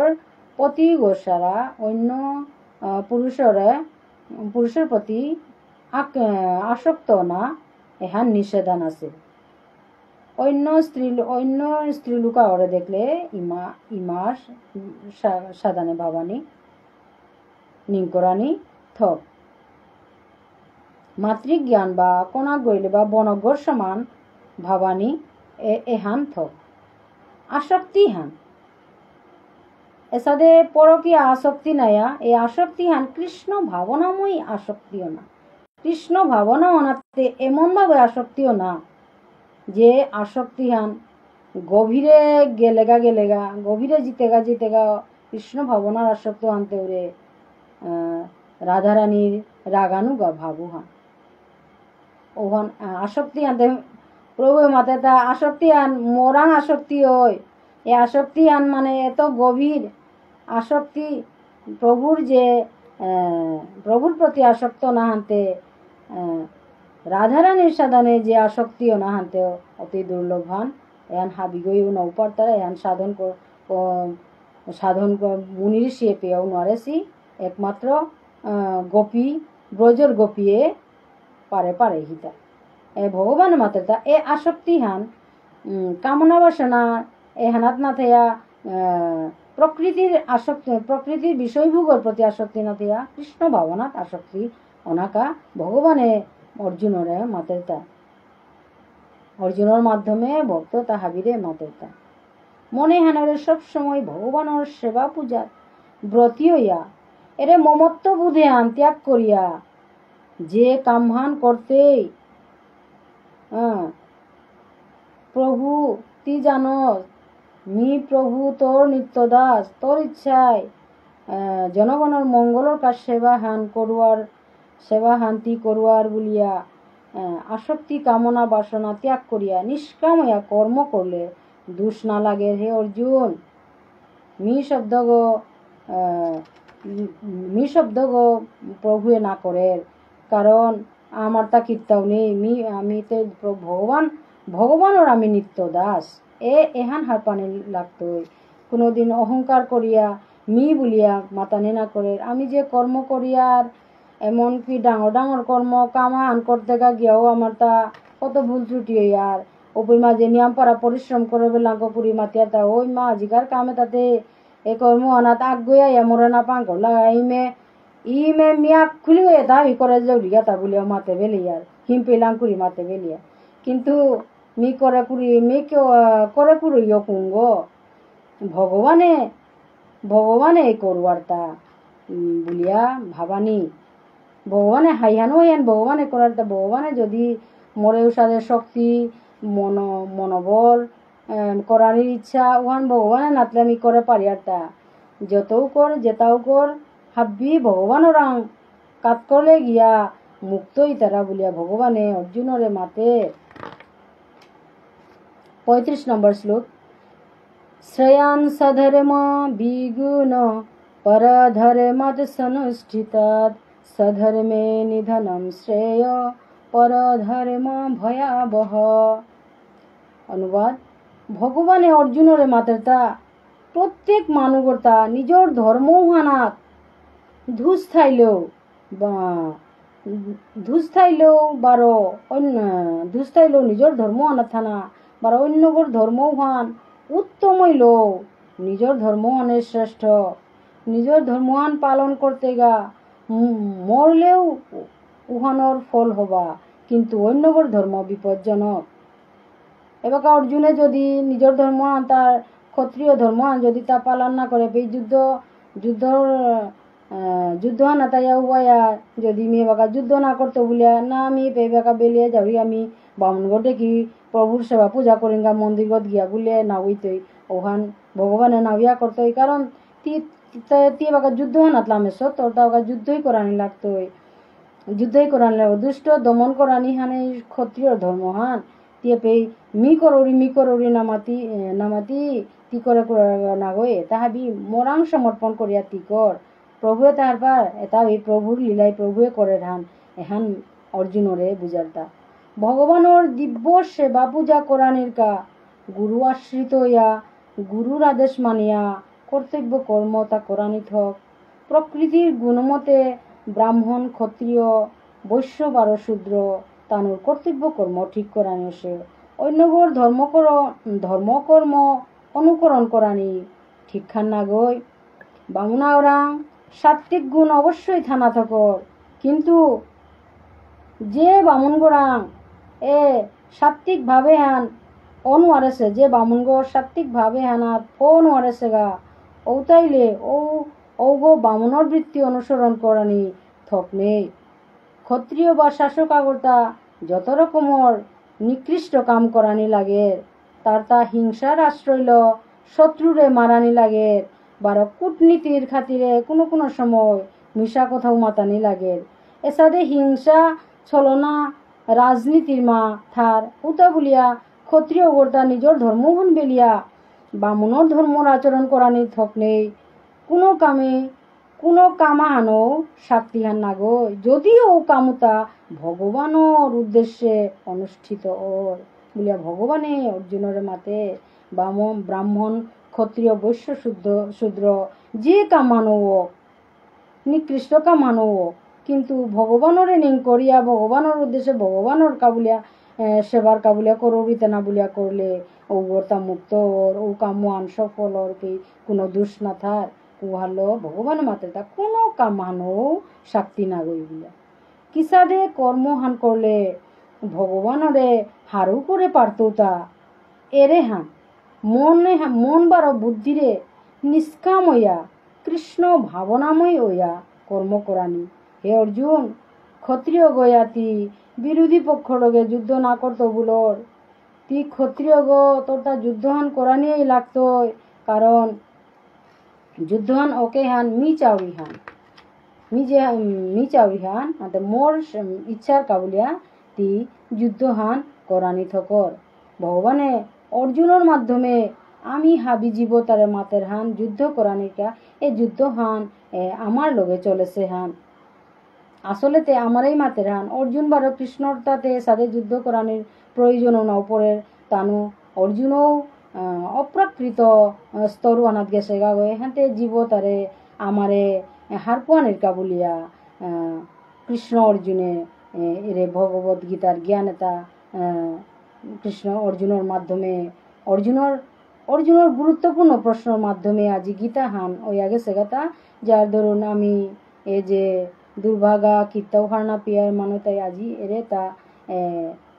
পতি গড় ছাড়া অন্য পুরুষের প্রতি আসক্ত না, এহান নিষেধান আছে। অন্য স্ত্রী লোকা ওরে দেখলে ইমা সাধানে ভাবানি নিঙ্করানি থক। মাতৃজ্ঞান বা কণা গইলে বা বনগর সমান ভাবানি এহান থক। আসক্তি হান এসাদে পরকীয়া আসক্তি নাইয়া, এই আসক্তি হান কৃষ্ণ ভাবনাময়ী আসক্তিও না। কৃষ্ণ ভাবনা অনাতে এমন ভাবে আসক্তিও না যে আসক্তি হান গভীরে গেলেগা গভীরে জিতেগা কৃষ্ণ ভাবনার আসক্ত আনতে ওরে রাধারানীর রাগানুগা ভাবু হান। ওহান আসক্তি আনতে প্রভু মাতে তা আসক্তি আন মোরাং আসক্তি হয়। এ আসক্তি আন মানে এত গভীর আসক্তি প্রভুর যে প্রভুর প্রতি আসক্ত না হানতে রাধারানীর সাধনে যে আসক্তিও না হানতে অতি দুর্লভান এহান হাবিগইও নৌপার তারা এহান সাধন মুনির সে পেয়েও নরেছি একমাত্র গোপী ব্রজর গোপীয়ে পারে পারে হিতা ভগবান মাত্রতা এ আসক্তি হান কামনা বাসনা এ হানাত না থেয়া প্রকৃতির আসক্তি প্রকৃতির বিষয়ভোগের প্রতি আসক্তি না থেয়া কৃষ্ণ ভাবনাত আসক্তি অনাকা ভগবানে অর্জুনরে মাতেরতা অর্জুনের মাধ্যমে ভক্ত তাহাবিরে মাতেরতা মনে হানরে সব সময় ভগবানের সেবা পূজা ব্রতী হইয়া এরে মমত্ব বুধে আন ত্যাগ করিয়া যে কামহান করতে প্রভু তুই জানো মি প্রভু তোর নিত্য দাস তোর ইচ্ছায় জনগণের মঙ্গলের কাজ সেবা হান্তি করুয়ার বলিয়া আসক্তি কামনা বাসনা ত্যাগ করিয়া নিষ্কাম হইয়া কর্ম করলে দুষ না লাগে হে অর্জুন। মি শব্দ গো প্রভুয়ে না করে কারণ আমার তা কীর্তাও নেই আমি তো ভগবানের আমি নিত্য দাস এহান হারপানি লাগতো কোনোদিন অহংকার করিয়া মি বলিয়া মাতানি না করে আমি যে কর্ম করিয়ার এমনকি ডাঙর ডাঙর কর্ম কামান করতে গিয়াও আমার তা কত ভুল ত্রুটি আর ওপর মাঝে নিয়ম পারা পরিশ্রম করে বেলাঙ্ক পুরি মাতিয়া তা ওই মা জিগার কামে তাতে এ কর্ম অনাথ আগুয়া মরে না পাঙ্ক লাগা ইমে মিয়া খুলি হয়ে তা করে জৌরিয়া তা বলিয়া মাতে বেলিয়ার হিম পেলাম কুড়ি মাতে বেলিয়া কিন্তু মি করে পুরি মে কেউ করে পুরি কুঙ্গ ভগবানে এই করবার তা বলিয়া ভাবানি ভগবানে হাইহানো হইয়ান ভগবানে করার তা ভগবানে যদি মরে উষাদের শক্তি মনোবল করার ইচ্ছা ওহান ভগবানে নাতলে আমি করে পারি আর তা যতও কর যেটাও কর হাব্বি ভগবানের কাত করলে গিয়া মুক্তই তারা বলিয়া ভগবানে অর্জুনরে মাতে। 35 নম্বর শ্লোক শ্রেয়ান সধর্ম বিগুণ পরধর্মাৎ সনুষ্ঠিতাৎ সধর্মে নিধনম শ্রেয় পরধর্ম ভয়াবহ। অনুবাদ ভগবানে অর্জুনরে মাতেরতা প্রত্যেক মানুষতা নিজের ধর্ম হানাত ধুস থাইলেও নিজের ধর্ম আনা থানা বার অন্যগর ধর্ম হান উত্তম হইল নিজের ধর্ম হানের শ্রেষ্ঠ নিজের ধর্মহান পালন করতে গা মরলেও উহানোর ফল হবা কিন্তু অন্যগর ধর্ম বিপজ্জনক। এবার অর্জুনে যদি নিজের ধর্মহান তার ক্ষত্রিয় ধর্মহান যদি তা পালন না করে এই যুদ্ধ না তাই উবাইয়া যদি মেয়ে বাকা যুদ্ধ না করতে বলিয়া না আমি পেবাকা বেলিয়ে যাবি আমি বামুনগড় দেখি প্রভুর সেবা পূজা করিঙ্গা মন্দিরগত গিয়া বলিয়ে না হইতই ওখান ভগবানে নাবিয়া করতই কারণ তি বাকা যুদ্ধ নাতলামেছ তোর তা যুদ্ধই করানি লাগতই দুষ্ট দমন করানি হানে ক্ষত্রিয় ধর্মহান দিয়ে পেয়ে মি কররি নামাতি তি করে না গয়ে তাহাবি মোরাং সমর্পণ করিয়া তি কর প্রভুয়ে তাহার পার এটা এই প্রভুর লীলাই প্রভুয়ে করে ধান এহান অর্জুনরে বুঝারতা ভগবানের দিব্য সেবা পূজা করানির কা গুরু আশ্রিত হইয়া গুরুর আদেশ মানিয়া কর্তব্য কর্ম তা করানি থক প্রকৃতির গুণমতে ব্রাহ্মণ ক্ষত্রিয় বৈশ্য বারো শূদ্র তানুর কর্তব্য কর্ম ঠিক করানি সে অন্যগর ধর্মকর্ম অনুকরণ করানি ঠিক খান না গই বামুনা ওরাং সাত্বিক গুণ অবশ্যই থানা থাকর কিন্তু যে বামুন গোরাং সাত্বিক ভাবে হান অনুয়ারেছে যে বামুনগর সাত্বিক ভাবে হানাত অনুয়ারেছে গা ও তাইলে ও গো বামুনর বৃত্তি অনুসরণ করানি থক নেই ক্ষত্রিয় বা শাসক আগরতা যত রকমের নিকৃষ্ট কাম করানি লাগে তার তা হিংসার আশ্রয় শত্রুরে মারানি লাগে বার কূটনীতির খাতিরে কোনো সময় মিশা কথাও মাতানি লাগে এসাদে হিংসা ছলনা রাজনীতির মা থার উতা বলিয়া ক্ষত্রিয় গোটা নিজের ধর্মহন বেলিয়া বামুণর ধর্মর আচরণ করানি থক নেই কোনো কামাহানো শক্তিহান না গো যদিও কামতা ভগবানের উদ্দেশ্যে অনুষ্ঠিত ওর বলিয়া ভগবানে অর্জুনের মাতে ব্রাহ্মণ ক্ষত্রিয় বৈশ্য শূদ্র যে কামানো নিকৃষ্ট কামানো কিন্তু ভগবানের নিং করিয়া ভগবানের উদ্দেশ্যে ভগবানের কাবুলিয়া সেবার কাবুলিয়া করবিতে না বলিয়া করলে ও তা মুক্ত ও কামান সফল ওর কি কোনো দোষ না থার কুহালো ভগবান মাত্রে তা কোনো কামানো শক্তি না গই বলিয়া কিসাদে কর্মহান করলে ভগবানরে হারু করে পারত তা এরে হান মন বার বুদ্ধিরে নিষ্কাম হইয়া কৃষ্ণ ভাবনাময় হইয়া কর্ম করানি হে অর্জুন ক্ষত্রিয় গয়াতি বিরোধী পক্ষ লগে যুদ্ধ না করতো বুলোর তি ক্ষত্রিয় গো তোর তা যুদ্ধহান করা নিয়েই লাগতো কারণ যুদ্ধহান ওকে হান মি চাউরি হান মোর ইচ্ছার কাবুলিয়া তি যুদ্ধহান করানি থকর ভগবানে অর্জুনের মাধ্যমে আমি হাবি জীব তারে মাতের হান যুদ্ধ করানিকা এ যুদ্ধ হান আমার লগে চলেছে হান আসলেতে আমারই মাতের হান অর্জুন বারো কৃষ্ণর তাতে সাথে যুদ্ধ করানির প্রয়োজনও না উপরের তানু অর্জুনও অপ্রাকৃত স্তর আনাত গেছে গা গয়ে হাতে জীব তারে আমারে হারপুয়ানের কাবুলিয়া কৃষ্ণ অর্জুনে এরে ভগবত গীতার জ্ঞান এটা কৃষ্ণ অর্জুনের মাধ্যমে অর্জুনের গুরুত্বপূর্ণ প্রশ্নের মাধ্যমে আজি গীতা হান ওই আগে সেগাতা যার ধরুন আমি এ যে দুর্ভাগা কীর্তাও হারনা পিয়ার মানতাই আজি এরে তা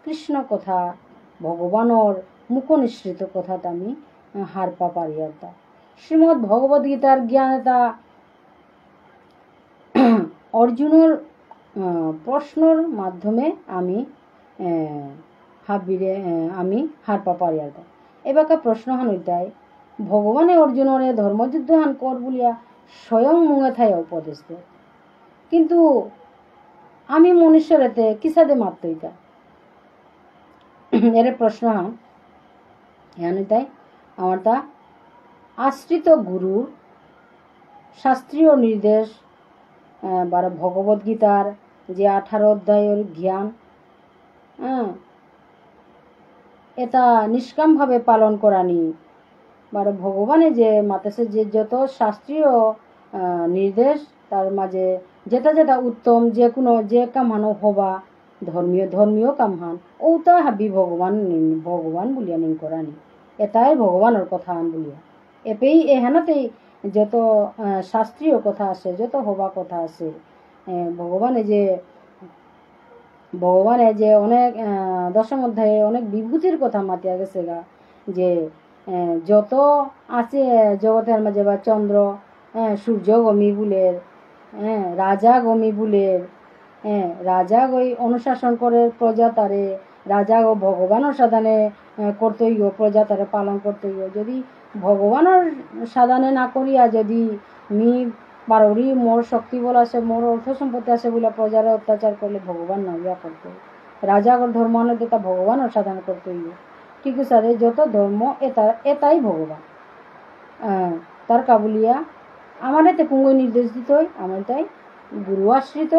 কৃষ্ণ কথা ভগবানের মুখনিসৃত কথাটা আমি হারপা পারি আর তা শ্রীমদ্ ভগবদ গীতার জ্ঞান এটা অর্জুনের প্রশ্নর মাধ্যমে আমি আমি হারপা পারি আর তা এবারকার প্রশ্ন হান ওইটাই ভগবানে অর্জুনরে ধর্মযুদ্ধ হান কর বলিয়া স্বয়ং মুঙে থাই উপদেশ দেয় কিন্তু আমি মনুষ্যর এতে কিসাদে মারত এটা এর প্রশ্ন হান হান তাই আমার তা আশ্রিত গুরুর শাস্ত্রীয় নির্দেশ বারো ভগবদ গীতার যে 18 অধ্যায়ের জ্ঞান এটা নিষ্কামভাবে পালন করানি বারো ভগবানে যে মাতেছে যে যত শাস্ত্রীয় নির্দেশ তার মাঝে যেটা যেটা উত্তম যে কোনো যে কামহানো হবা ধর্মীয় কামহান ওটা হাবি ভগবান বলিয়া নিন করানি এটাই ভগবানের কথা আন বলিয়া এপেই এহানাতেই যত শাস্ত্রীয় কথা আছে যত হবা কথা আছে ভগবানে যে অনেক দশম অধ্যায়ে অনেক বিভূতির কথা মাতিয়া গেছে গা যে যত আছে জগতের মাঝে বা চন্দ্র সূর্য গমি বুলের রাজা গমি বুলের রাজা গই অনুশাসন করে প্রজা তারে রাজা ও ভগবানের সাধনে কর্তব্য প্রজা তারে পালন কর্তব্য যদি ভগবানের সাধনে না করিয়া যদি মি বারোরি মোর শক্তি বল আছে মোর অর্থ সম্পত্তি আছে বলে প্রজারে অত্যাচার করলে ভগবান না ইয়া করতে রাজাগর ধর্ম তা ভগবানের সাধন কর্তব্য ঠিক আছে যত ধর্ম এটাই ভগবান তার কাবুলিয়া আমার এতে পুঙ্গ নির্দেশ দিত আমার তাই গুরু আশ্রিত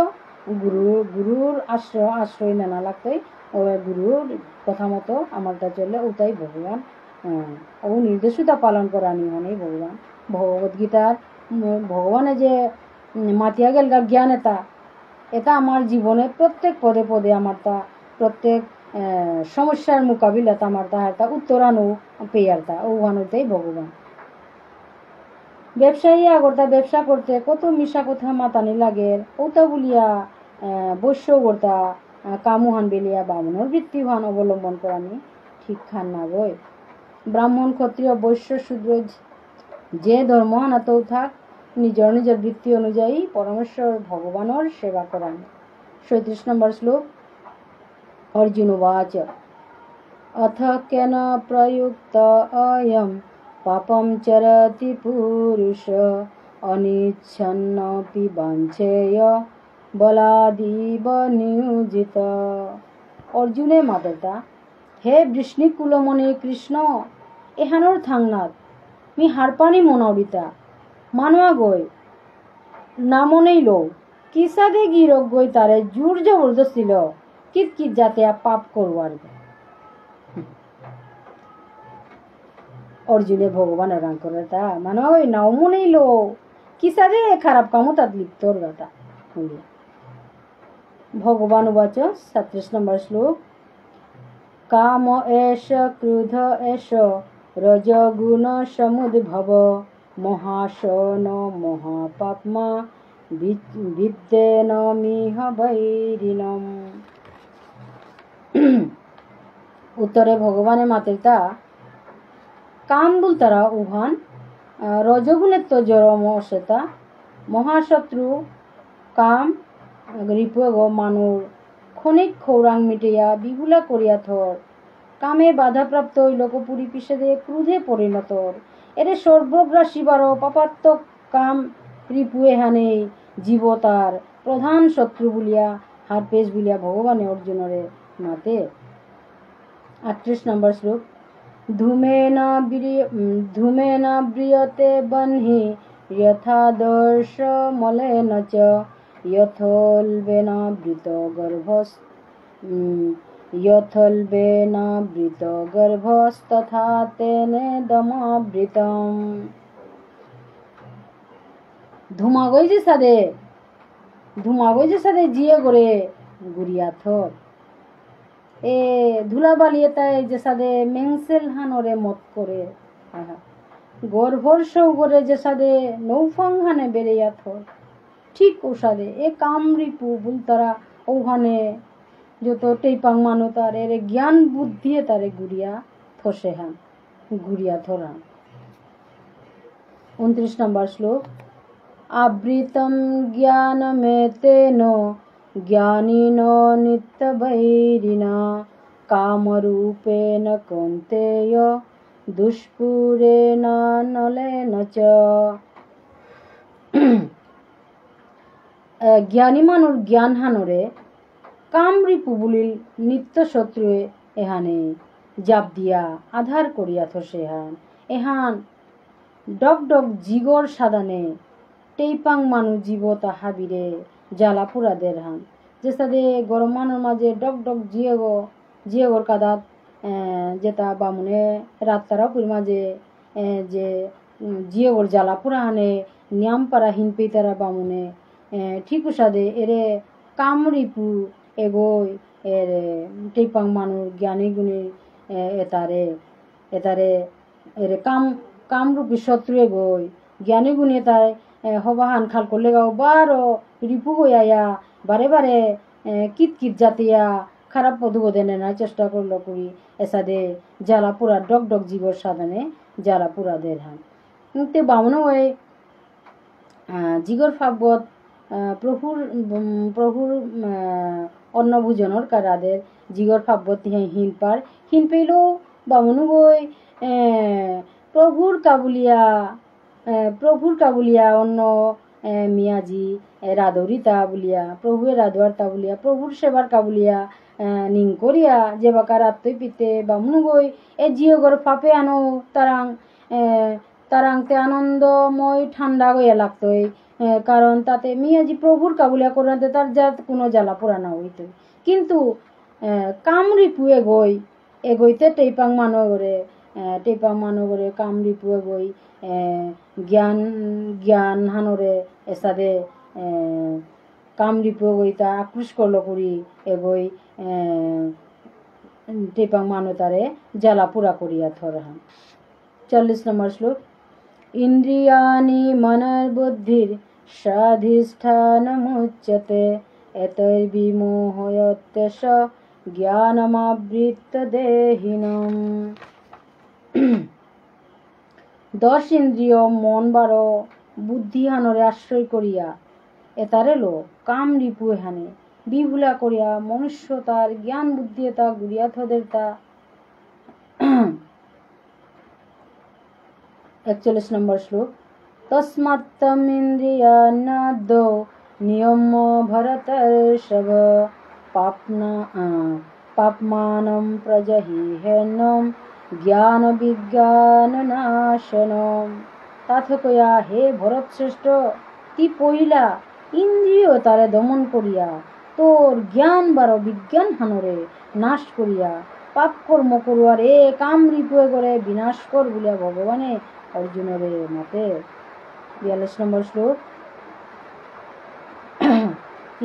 গুরুর আশ্রয় নেনা লাগতোই ও গুরুর কথা মতো আমারটা চললে ওটাই ভগবান ও নির্দেশতা পালন করা নিয়ে ভগবান ভগবদ গীতার ভগবানে যে মাতিয়া গেল জ্ঞান এটা আমার জীবনে প্রত্যেক পদে পদে আমার তা প্রত্যেক সমস্যার মোকাবিলাতে আমার তা উত্তরানো পেয়ারতা ওখানোতেই ভগবান ব্যবসায়ী আগরতা ব্যবসা করতে কত মিশা কথা মাতানি লাগে ওটা বলিয়া বৈশ্য গর্তা কামুহান বেলিয়া বামুনের বৃত্তিহান অবলম্বন করানি ঠিক খান না গই ব্রাহ্মণ ক্ষত্রিয় বৈশ্য শূদ্র যে ধর্ম আনাতেও থাক নিজের বৃত্তি অনুযায়ী পরমেশ্বর ভগবানের সেবা করানি 37 নম্বর শ্লোক অর্জুন উবাচ অথ কেন প্রযুক্ত অয়ম পাপম চরতি পুরুষ অনিচ্ছন্নপি বাঞ্ছেয় বলাদিব নিয়োজিত অর্জুনে মাতেতা হে বৃষ্ণি কুলমণি কৃষ্ণ এহানোর থাংনাথ মি হারপানি মনাউরিতা মানোয়া গই না মনেই লো কিসাদে গিরক গই তারে জোর জবরদস্তি ল কিত কিত যাতে পাপ করবার অর্জুনে ভগবানের গান করে তা মানে ওই নাও মনেই লো কিসাদে খারাপ কামো তাত লিপ্ত গাতা ভগবান উবাচ 37 নম্বর শ্লোক কাম এষ ক্রোধ এষ রজগুণ সমুদ্ভব মহাশন মহাপাপমা বিদ্যেন মিহ বৈরিণম। উত্তরে ভগবানে মাতের তা কাম বলতারা উহান রজগুণের তো জরম অসেতা মহাশত্রু কাম রিপুগ মানুর ক্ষণিক খৌরাং মিটিয়া বিহুলা করিয়া থর কামে বাধাপ্রাপ্ত লোকপুরী পিসেদে ক্রোধে পরিণতর এরে সর্বগ্রাসীবার পাপাত্মক কাম রিপুয়ে হানে জীবতার প্রধান শত্রু বলিয়া হারপেশ বলিয়া ভগবানে অর্জুনরে মাতে। 38 নম্বর শ্লোক ধূমেন ব্রিয়তে বহ্নি যথাদর্শ মলেন চ यथोल्बेनावृतो गर्भस्तथा तेनेदमावृतम्। धुमागोई যে সাদে জিয়ে করে গুড়িয়া থর এ ধুলা বালিয়ে তাই যে সাদে মেংসেল হানরে মত করে গর্ভর সৌ করে যে সাদে নৌফাং হানে বেড়েয়া থর ঠিক ওসাদে এ কামরিপু বুলতারা ওখানে যত টেইপাং মানো তার এর জ্ঞান বুদ্ধি তারে গুড়িয়া থসে হান গুড়িয়া থরান। 29 নম্বর শ্লোক আবৃতম জ্ঞানমেতেন জ্ঞানীন নিত্যবৈরিণা কামরূপেণ কৌন্তেয় দুষ্পুরেণ নলেন চ। জ্ঞানী মানুষ জ্ঞান হানরে কামরিপু বুলিল নিত্য শত্রুয়ে এহানে জাপ দিয়া আধার করিয়া থসে হান এহান ডক ডক জিগর সাদানে টেইপাং মানু জীব তাহাবিরে জ্বালাপুরা দের হান যে সাদে গরম মানুর মাঝে ডক ডক জিয়েগর কাদাত যেটা বামুনে রাত্তারাপুর মাঝে যে জিয়েগর জ্বালাপুরা হানে নিয়ামপাড়া হিনপেই তারা বামুনে ঠিক সাদে এরে কামরিপু এগোই এর টেইপাং মানুষ জ্ঞানী গুণী এতারে এর কামরূপী শত্রু এগোই জ্ঞানী গুণী তাই হবাহান খাল করলে গাও বারো রিপু গইয়া বারে বারে কিত কিত জাতিয়া খারাপ পদবোধে নেনার চেষ্টা করলো করি এসাদে জ্বালাপুরা ডক ডক জীবর সাধনে জ্বালাপুরা দের হান তে বামন ওই জিগর ফাব্বত প্রভুর অন্নভোজনের কারাদের জিগর ফাব্বত হিন পেলেও বামনু গই প্রভুর কাবুলিয়া অন্য মিয়াজি রাধরিতা বলিয়া প্রভুয়ে রাধুয়ারতা বলিয়া প্রভুর সেবার কাবুলিয়া নিং করিয়া যে বাকার আত্মই পিতে বামনু গই এ জিয়গর ফাপে আনো তারাংতে আনন্দময় ঠান্ডা গইয়া লাগতই কারণ তাতে মিয়াজি প্রভুর কাবুলিয়া করতে তার যা কোনো জ্বালা পোড়া না হইত কিন্তু কামরিপু এগইতে টেইপাং মানগরে কামরিপু এগই জ্ঞান হানরে এসাদে কামরিপু এগইতা আক্রোশ করলো করি এগই টেইপাং মানো তারে জ্বালা পোড়া করিয়া থরহান। 40 নম্বর শ্লোক ইন্দ্রিয়ানি মনের বুদ্ধির স্বাধিষ্ঠানমুচ্যতে এতৈর্বিমোহয়ত্যশ জ্ঞানমাবৃত্ত দেহিনম। 10 ইন্দ্রিয় মন 12 বুদ্ধি হানরে আশ্রয় করিয়া এতারে লো কাম রিপু হানে বিভুলা করিয়া মনুষ্য তার জ্ঞান বুদ্ধি তা গুড়িয়া থদের তা। 41 নম্বর শ্লোক তস্মাত্তম ইন্দ্রিয়ানাদো নিয়ম ভরতর্ষভ পাপমানম প্রজহিহেনম জ্ঞান বিজ্ঞান নাশনম। তাতে কয়া, হে ভরত শ্রেষ্ঠ, তি পহিলা ইন্দ্রিয় তারে দমন করিয়া তোর জ্ঞান বারো বিজ্ঞান হানরে নাশ করিয়া পাপ কর্ম করুয়ার এ কাম রিপুয়ে করে বিনাশ কর বলিয়া ভগবানে অর্জুনরে মতে। 42 নম্বর শ্লোক।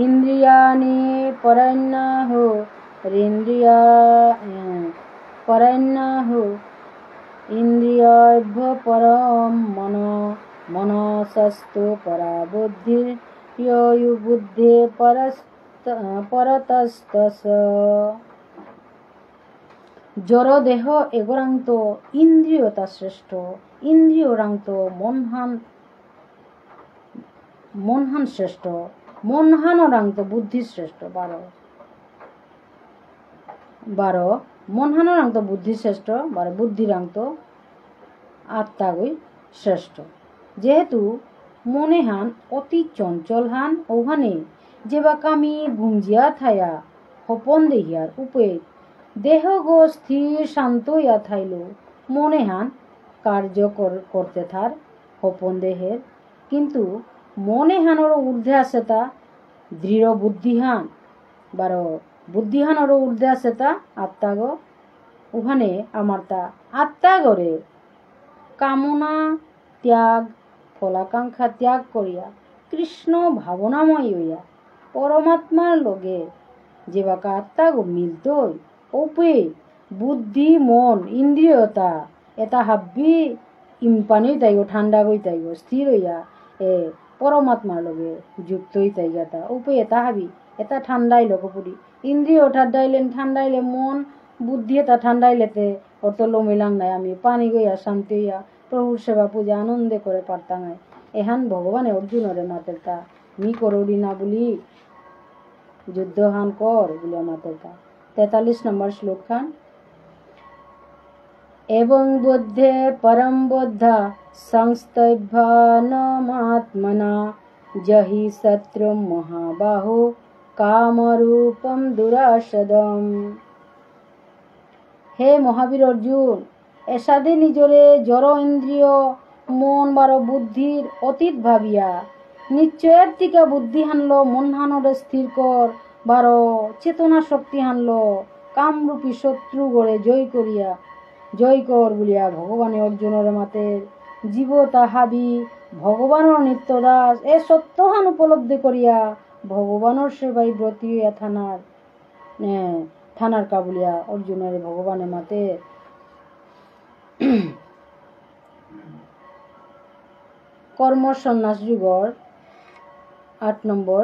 ইন্দ্রিয়াণি পরান্যাহু ইন্দ্রিয়াভ্য পরম মনসস্তু পরা বুদ্ধির ইয়ো বুদ্ধি পরতস্তস। জড় দেহ এগোরান্ত ইন্দ্রিয়তা শ্রেষ্ঠ, ইন্দ্রিয়রান্ত মনহান শ্রেষ্ঠ, মনহানরান্ত বুদ্ধি শ্রেষ্ঠ। 12 মনহানরান্ত বুদ্ধি শ্রেষ্ঠ, 12 বুদ্ধিরান্ত আত্মাগই শ্রেষ্ঠ। যেহেতু মনে হান অতি চঞ্চল হান, ওখানে যেবা কামি গুঞ্জিয়া থায়া হপন দেহিয়ার উপে দেহ গো স্থির শান্ত ইয়া থাইল মনে হান কার্য করতে থার হপন দেহের, কিন্তু মনে হানরও ঊর্ধ্বে আছে তা দৃঢ় বুদ্ধিহান। 12 বুদ্ধিহানরও ঊর্ধ্বে আছে তা আত্মাগ, ওখানে আমার তা আত্মাগরে কামনা ত্যাগ ফলাকাঙ্ক্ষা ত্যাগ করিয়া কৃষ্ণ ভাবনাময় হইয়া পরমাত্মার লগে যেবাকা আত্মাগ মিলতই ওপে বুদ্ধি মন ইন্দ্রিয়তা এটা হাব্বি ইম্পানি তাইব ঠান্ডা গই তাইব স্থির হইয়া এ পরমাত্মার লগে যুক্ত হই তাইগা তা ওপে এটা হাবি এটা ঠান্ডাই লগপুরি ইন্দ্রিয় ঠান্ডাইলে মন বুদ্ধি এটা ঠান্ডাইলেতে অত লমিলাং নাই, আমি পানি গইয়া শান্তি হইয়া প্রভুর সেবা পূজা আনন্দে করে পারতাঙাই। এহান ভগবানে অর্জুনরে মাতের তা মি করুরি না বলি যুদ্ধ হান কর বলিয়া মাতের তা। 43 নম্বর শ্লোক খান। এবং বুদ্ধে পরম বুদ্ধা সংস্তভ্যানমাত্মনা জহি শত্রু মহাবাহু কামরূপম দুরাসদম। হে মহাবীর অর্জুন, এসাদে নিজরে জড় ইন্দ্রিয় মন বারো বুদ্ধির অতীত ভাবিয়া নিশ্চয়ের টিকা বুদ্ধি হানলো মন হানরে স্থির কর বারো চেতনা শক্তি হানলো কামরূপী শত্রু গড়ে জয় কর বলিয়া ভগবানে অর্জুনের মাতে জীব তাহাবি ভগবানের নিত্য দাস এ সত্যহান উপলব্ধি করিয়া ভগবানের সেবাই ব্রতী হইয়া থানার কাবুলিয়া অর্জুনের ভগবানের মাতে কর্ম সন্ন্যাস যুগর 8 নম্বর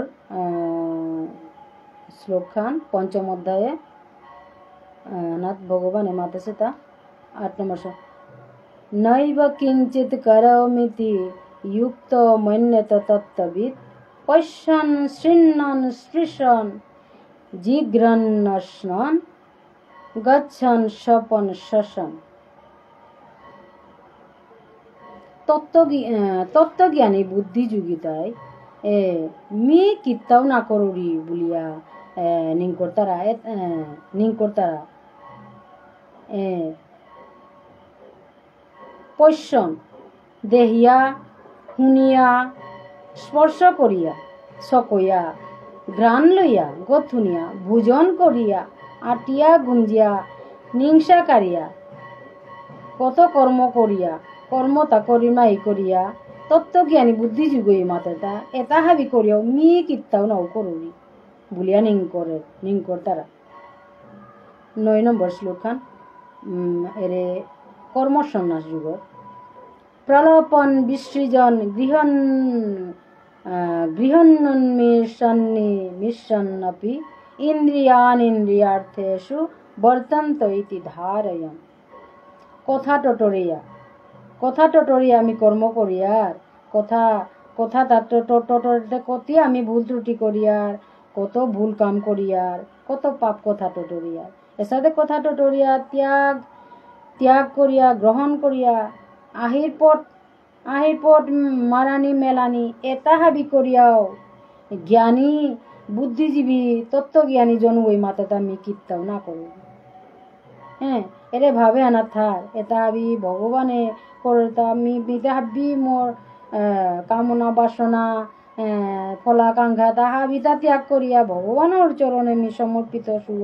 শ্লোক খান। 5ম অধ্যায়ে নাথ ভগবানে মাতেছে তা 8 নম্বর শ্লোক। নৈব কিঞ্চিত করমিতি যুক্ত মন্যত তত্ত্ববিদ পশ্যন শৃণ্বন স্পৃশন জিঘ্রন্নস্নন গচ্ছন স্বপন শশন। তত্ত্বজ্ঞানী বুদ্ধিযোগিতায় মি কিত্তাও না করুরি বলিয়া নিংকর্তারা পশ্যন দেহিয়া শুনিয়া স্পর্শ করিয়া সকইয়া ঘ্রাণ লইয়া গথুনিয়া ভোজন করিয়া আটিয়া গুঞ্জিয়া নিংসা কারিয়া কত কর্ম করিয়া কর্মতা করিমাই করিয়া তত্ত্বজ্ঞানী বুদ্ধিযোগী মাতেতা এটা হাবি করিয়াও মি কিত্তাও নাও করুরি বলিয়া নিংকর তারা। 9 নম্বর শ্লোক খান। এরে কর্ম সন্ন্যাস যুগ প্রলোপন বিসৃজন গৃহন্নন্মিষন্নপি ইন্দ্রিয়ান ইন্দ্রিয়ার্থেষু বর্তন্ত ইতি ধারয়ন। কথা টটরিয়া আমি কর্ম করিয়ার কথা টটরিতে কতি আমি ভুল ত্রুটি করিয়ার কত ভুল কাম করিয়ার কত পাপ কথা টটরিয়ার এসাথে কথা টটরিয়া ত্যাগ করিয়া গ্রহণ করিয়া আহির পট মারানি মেলানি এটা হাবি করিয়াও বুদ্ধিজীবী তত্ত্বজ্ঞানী জনবই মাতাটা মি কিত্তাও না করো হ্যাঁ এরে ভাবে আনা থার এটা আমি ভগবানে করতা আমি বিদে হাবি মোর কামনা বাসনা ফলাকাঙ্ক্ষা তাহা বিতা ত্যাগ করিয়া ভগবানের চরণে মি সমর্পিত শুভ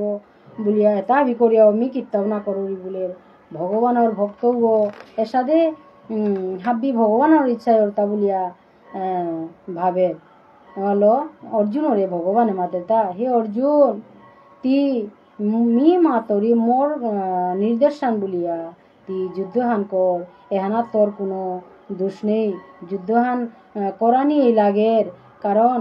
বলিয়া এটা বি করিয়াও মি কিত্তাও না করি বলে ভগবানের ভক্তও এসাদে হাব্বি ভগবানের ইচ্ছায় অর্তা বলিয়া ভাবে হলো অর্জুনরে ভগবানে মাতে তা হে অর্জুন তি মি মাতরি মোর নির্দেশান বলিয়া তি যুদ্ধহান কর এহানাত তোর কোনো দোষ নেই যুদ্ধহান করানি এই লাগের কারণ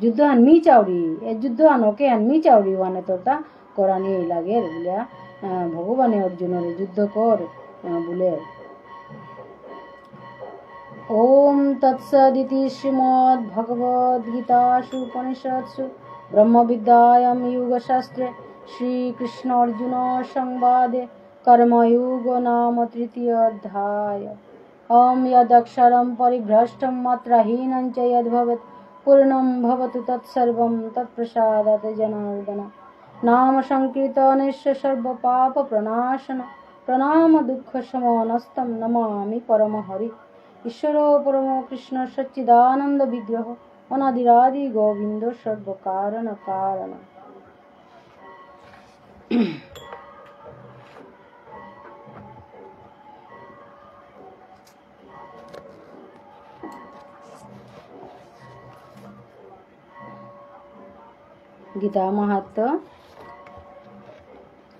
যুদ্ধহান মি চাউরি যুদ্ধহান ওকে হান মি চাউরি ওয়ানে তোরটা করানি এই লাগের বলিয়া ভগবানে অর্জুনরে যুদ্ধ কর বলে ओम तत्सदिति श्रीमद्भगवद्गीतासु उपनिषत्सु ब्रह्मविद्यायां योगशास्त्रे श्रीकृष्ण अर्जुन संवादे कर्मयोग नाम तृतीय अध्याय ओम यदक्षरं परिभ्रष्टं मात्राहीनं च यद्भवेत् पूर्णं भवतु तत्सर्वं तत्प्रसादात् जनार्दन नाम संकीर्तनेस्य सर्वपापप्रणाशन प्रणाम दुःखशमनस्तं नमामि परमहरि ईश्वर परम कृष्ण सच्चिदानंद विग्रह अनादिरादि गोविंद सर्व कारण कारण गीता महत्व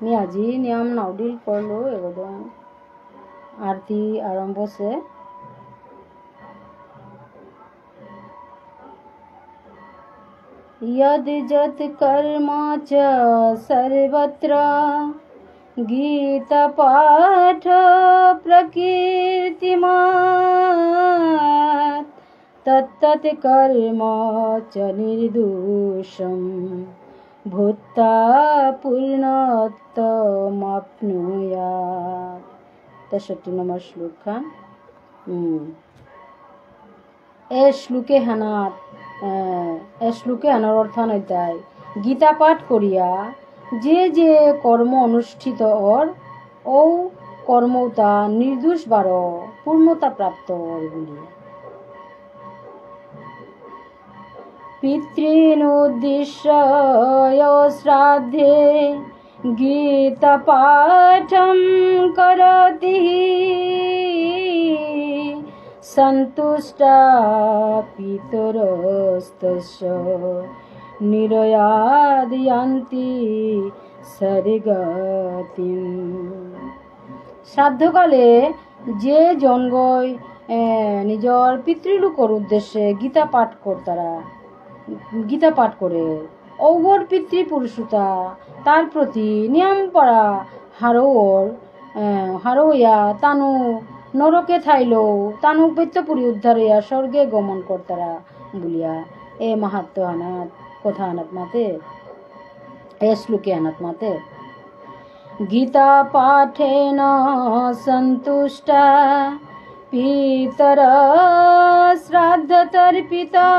मी আজি नियम नावडील पढ़लो एगो आरती आरंभ से यद जत कर्म च सर्वत्र गीता पाठ प्रकीर्तिमात् तत्तत् कर्म च निर्दोषं भूत्वा पूर्णत्वमाप्नुयात् 63 নম্বর শ্লোক এই শ্লোকে হানাত শ্লোকে আনার অর্থ নয় গীতা পাঠ করিয়া যে যে কর্ম অনুষ্ঠিত ওর ও কর্মতা নির্দোষ বার পূর্ণতা প্রাপ্ত ওর বলি পিতৃনুদ্দিশ্য শ্রাদ্ধে গীতা পাঠম করতি संतुष्टा पितरस्तस्य निरयादयन्ति सरिगतिम् শ্রাদ্ধকালে যে জনগণ নিজের পিতৃলোকের উদ্দেশ্যে গীতা পাঠ করে অগর পিতৃপুরুষতা তার প্রতি নিয়ম পাড়া হারোয়া তানু নরকে থাইল তানু পৈত্যপুরী উদ্ধার হইয়া স্বর্গে গমন কর্তারা বলিয়া এ মাহাত্ম আনাত কথা আনাত মাতে এ শ্লোকে আনাত মাতে গীতা পাঠেন সন্তুষ্টা পিতর শ্রাদ্ধ তর্পিতা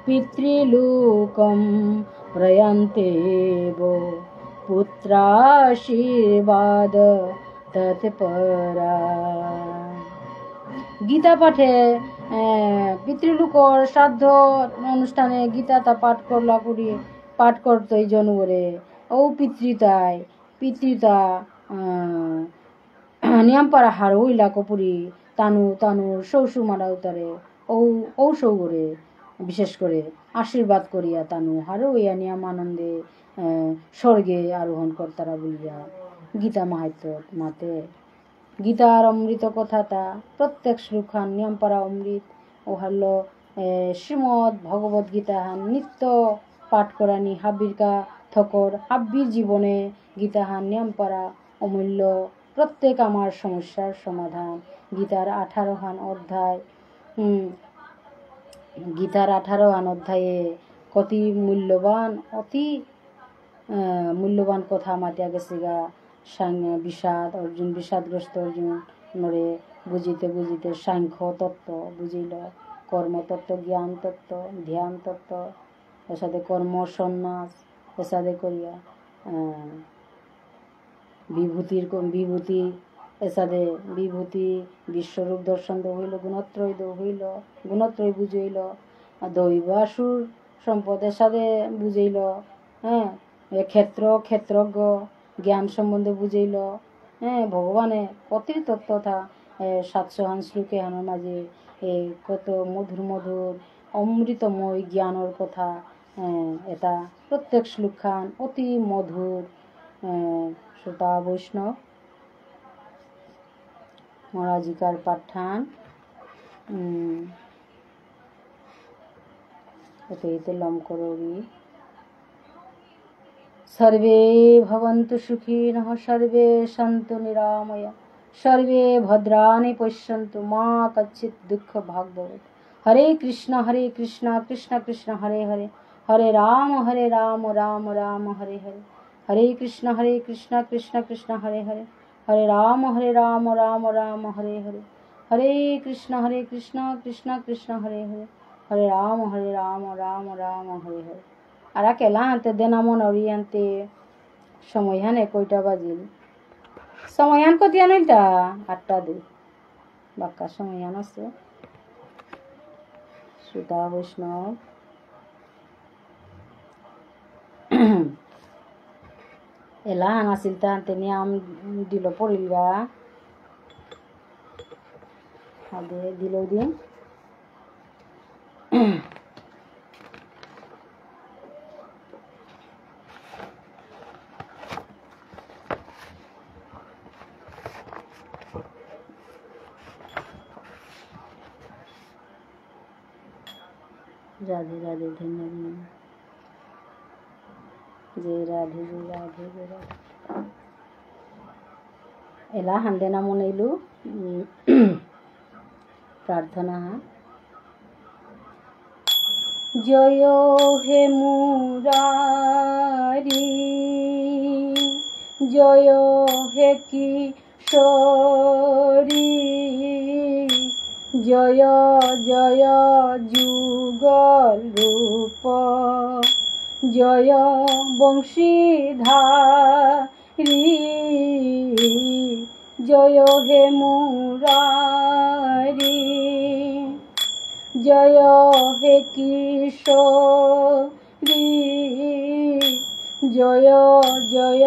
পিতৃলোকম প্রয়ন্তেব পুত্রাশীর্বাদ তৎপরা গীতা পাঠে পিতৃলোকর শ্রাদ্ধ অনুষ্ঠানে গীতা পাঠ করত এই জনগরে ও পিতৃতা নিয়ম পারা হার ওইলা কপুরি তানু শৌসু মারা উতারে ও সৌগরে বিশেষ করে আশীর্বাদ করিয়া তানু হারো ইয়া নিয়ম আনন্দে স্বর্গে আরোহণ কর্তারা বলিয়া গীতা মাহাত্য মাতে গীতার অমৃত কথাটা প্রত্যেক শ্লোকান নিয়ম পারা অমৃত ও হলো শ্রীমদ ভগবত গীতা হান নিত্য পাঠ করানি হাব্বিরকা থকর হাব্বির জীবনে গীতা হান নিয়ম পারা অমূল্য প্রত্যেক আমার সমস্যার সমাধান গীতার 18 হান অধ্যায় গীতার 18 হান অধ্যায়ে অতি মূল্যবান কথা মাতিয়া গেছে গা বিষাদগ্রস্ত অর্জুন নরে বুঝিতে সাংখ্য তত্ত্ব বুঝিল কর্মতত্ত্ব, জ্ঞান তত্ত্ব, ধ্যান তত্ত্ব, এর সাথে কর্ম সন্ন্যাস, এর সাথে করিয়া বিভূতি, এর সাথে বিভূতি বিশ্বরূপ দর্শন দো হইল, গুণত্রয় দো হইল, গুণত্রয় বুঝইল, দৈবাসুর সম্পদের সাথে বুঝইল, হ্যাঁ, ক্ষেত্রজ্ঞ জ্ঞান সম্বন্ধে বুঝইল, হ্যাঁ, ভগবানে কতই তত্ত্ব থা 700 শ্লোকে হানোর মাঝে কত মধুর মধুর অমৃতময় জ্ঞানের কথা, এটা প্রত্যেক শ্লোক খান অতি মধুর। শ্রোতা বৈষ্ণব মহারাজিকার পাঠান এতে লম করি। सर्वे भवन्तु सुखिनः, सर्वे सन्तु निरामया, सर्वे भद्राणि पश्यन्तु, मा कच्चित् दुःखभाग् भवेत्। हरे कृष्ण कृष्ण कृष्ण हरे हरे, हरे राम राम राम हरे हरे, हरे कृष्ण कृष्ण कृष्ण हरे हरे, हरे राम राम राम हरे हरे, हरे कृष्ण कृष्ण कृष्ण हरे हरे, हरे राम राम राम हरे हरे। আর কেলা আনতে দেনামন অরিয়ান্তে সময়হান কয়টা বাজিল, সময়হান কতিয়া নইলটা 8টা 2 বাক্কা সময়হান আছে। শ্রোতা বৈষ্ণব এলা আনাছিল তাহাতে নিয়াম দিল পড়িলগা হাতে দিল দিন। राधे राधे, धन्यवाद, जय राधे जय राधे जय राधे। एला हांदेना मनेलु प्रार्थना। जय हे मुरारी, जय हे किशोरी, जय जय जुगल रूप, जय बंशीधारी, जय हे मुरारी, जय हे किशोरी, जय जय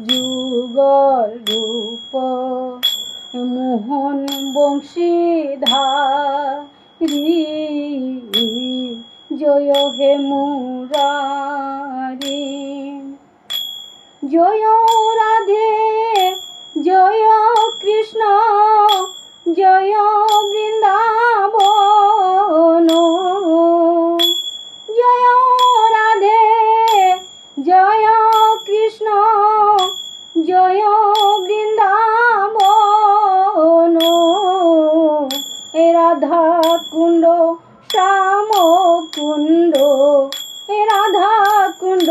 जुगल रूप, मोहन बंशीधारी, जय हे मुरारी, जय राधे जय कृष्ण, जय बृंदावन, जय राधे जय कृष्ण, जय बृंदावन, राधा कुंड श्याम कुंड, राधा कुंड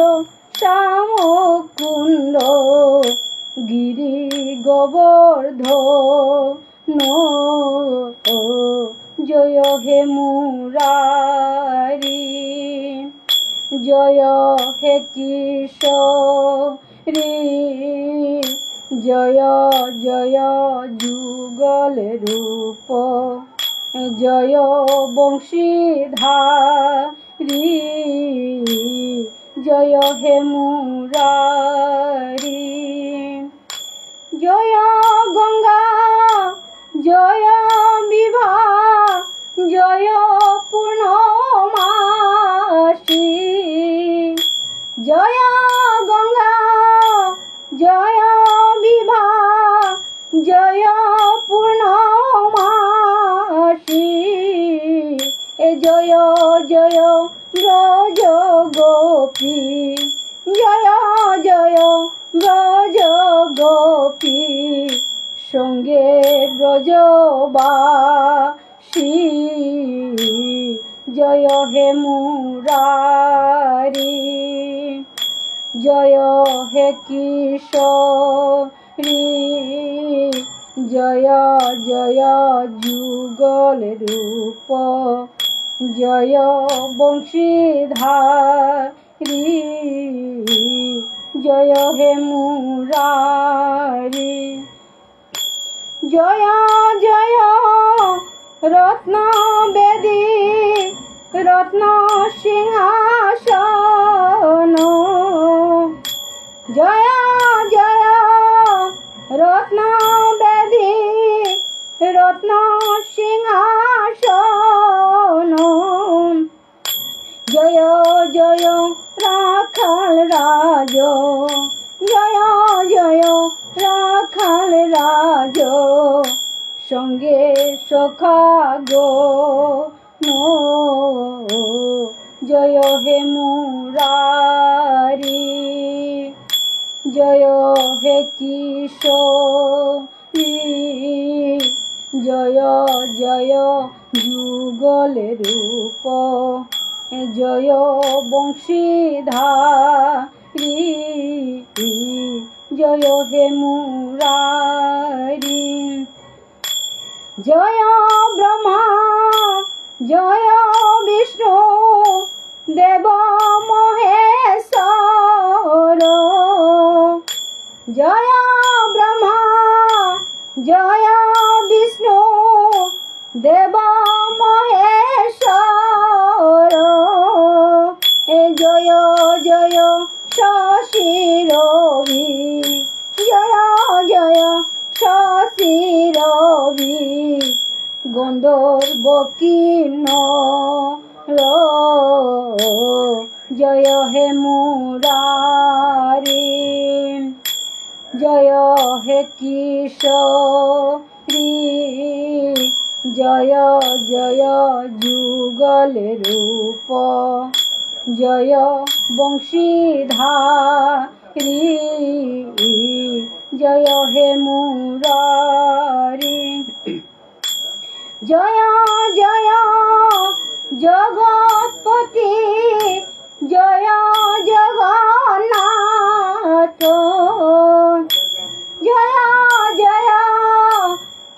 श्याम कुंड, गिरि गोवर्धन, जय हे मुरारी, जय हे किशोरी, जय जय जुगल रूप, जय बंशीधारी, जय हे मुरारी, जय गंगा जय विभा, जय पूर्णमासी, जय गंगा जय विभा, जय पूर्णमासी, जय जय ब्रज गोपी, जय जय ब्रज गोपी, संगे ब्रजबासी, जय हे मुरारी, जय हे किशोरी, जय जय जुगल रूप, জয় বংশীধারী জয় হে মুরারি জয় জয় রত্ন বেদী রত্ন সিংহাসন জয় জয় রত্ন বেদী রত্ন সিংহাসন জয় জয় রাখাল রাজ জয় জয় রাখাল রাজ সঙ্গে সখা গো জয় হে মুরারি জয় হে কিশোরী জয় জয় যুগলে রূপ জয় বংশীধারী জয় হে মুরারি জয় ব্রহ্মা জয় বিষ্ণু দেব মহেশ্বর জয় ব্রহ্মা জয় বিষ্ণু দেব মহেশ্বর জয় জয় শশী রবি জয় জয় শশী রবি গন্ধর্ব কিন্নর জয় হে মুরারি জয় হে কিশোরী জয় জয় যুগলে রূপ জয় বংশীধারী জয় হে মুরারি জয় জয় জগৎপতি জয় জগন্নাথ জয় জয়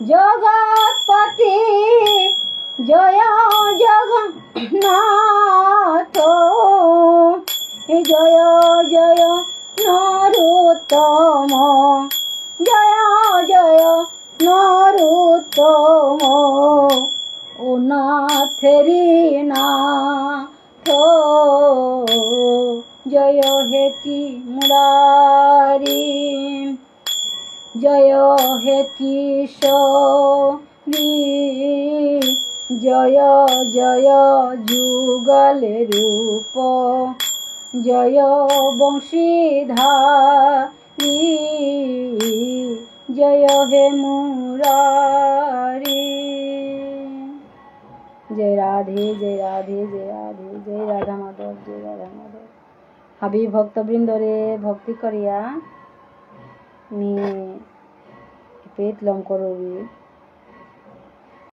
জগৎপতি জয় জগন্নাথ জয় জয় নরোত্তম জয় জয় নরোত্তম ও নাথেরি নাথ জয় হে কি মুরারি জয় হে কিশোরী জয় জয় যুগলে রূপ জয় বংশীধারী জয় হে মুরারি জয় রাধে জয় রাধে জয় রাধে জয় রাধা মাধব জয় রাধা মাধব হাবি ভক্তবৃন্দরে ভক্তি করিয়া নি পেট লম করবি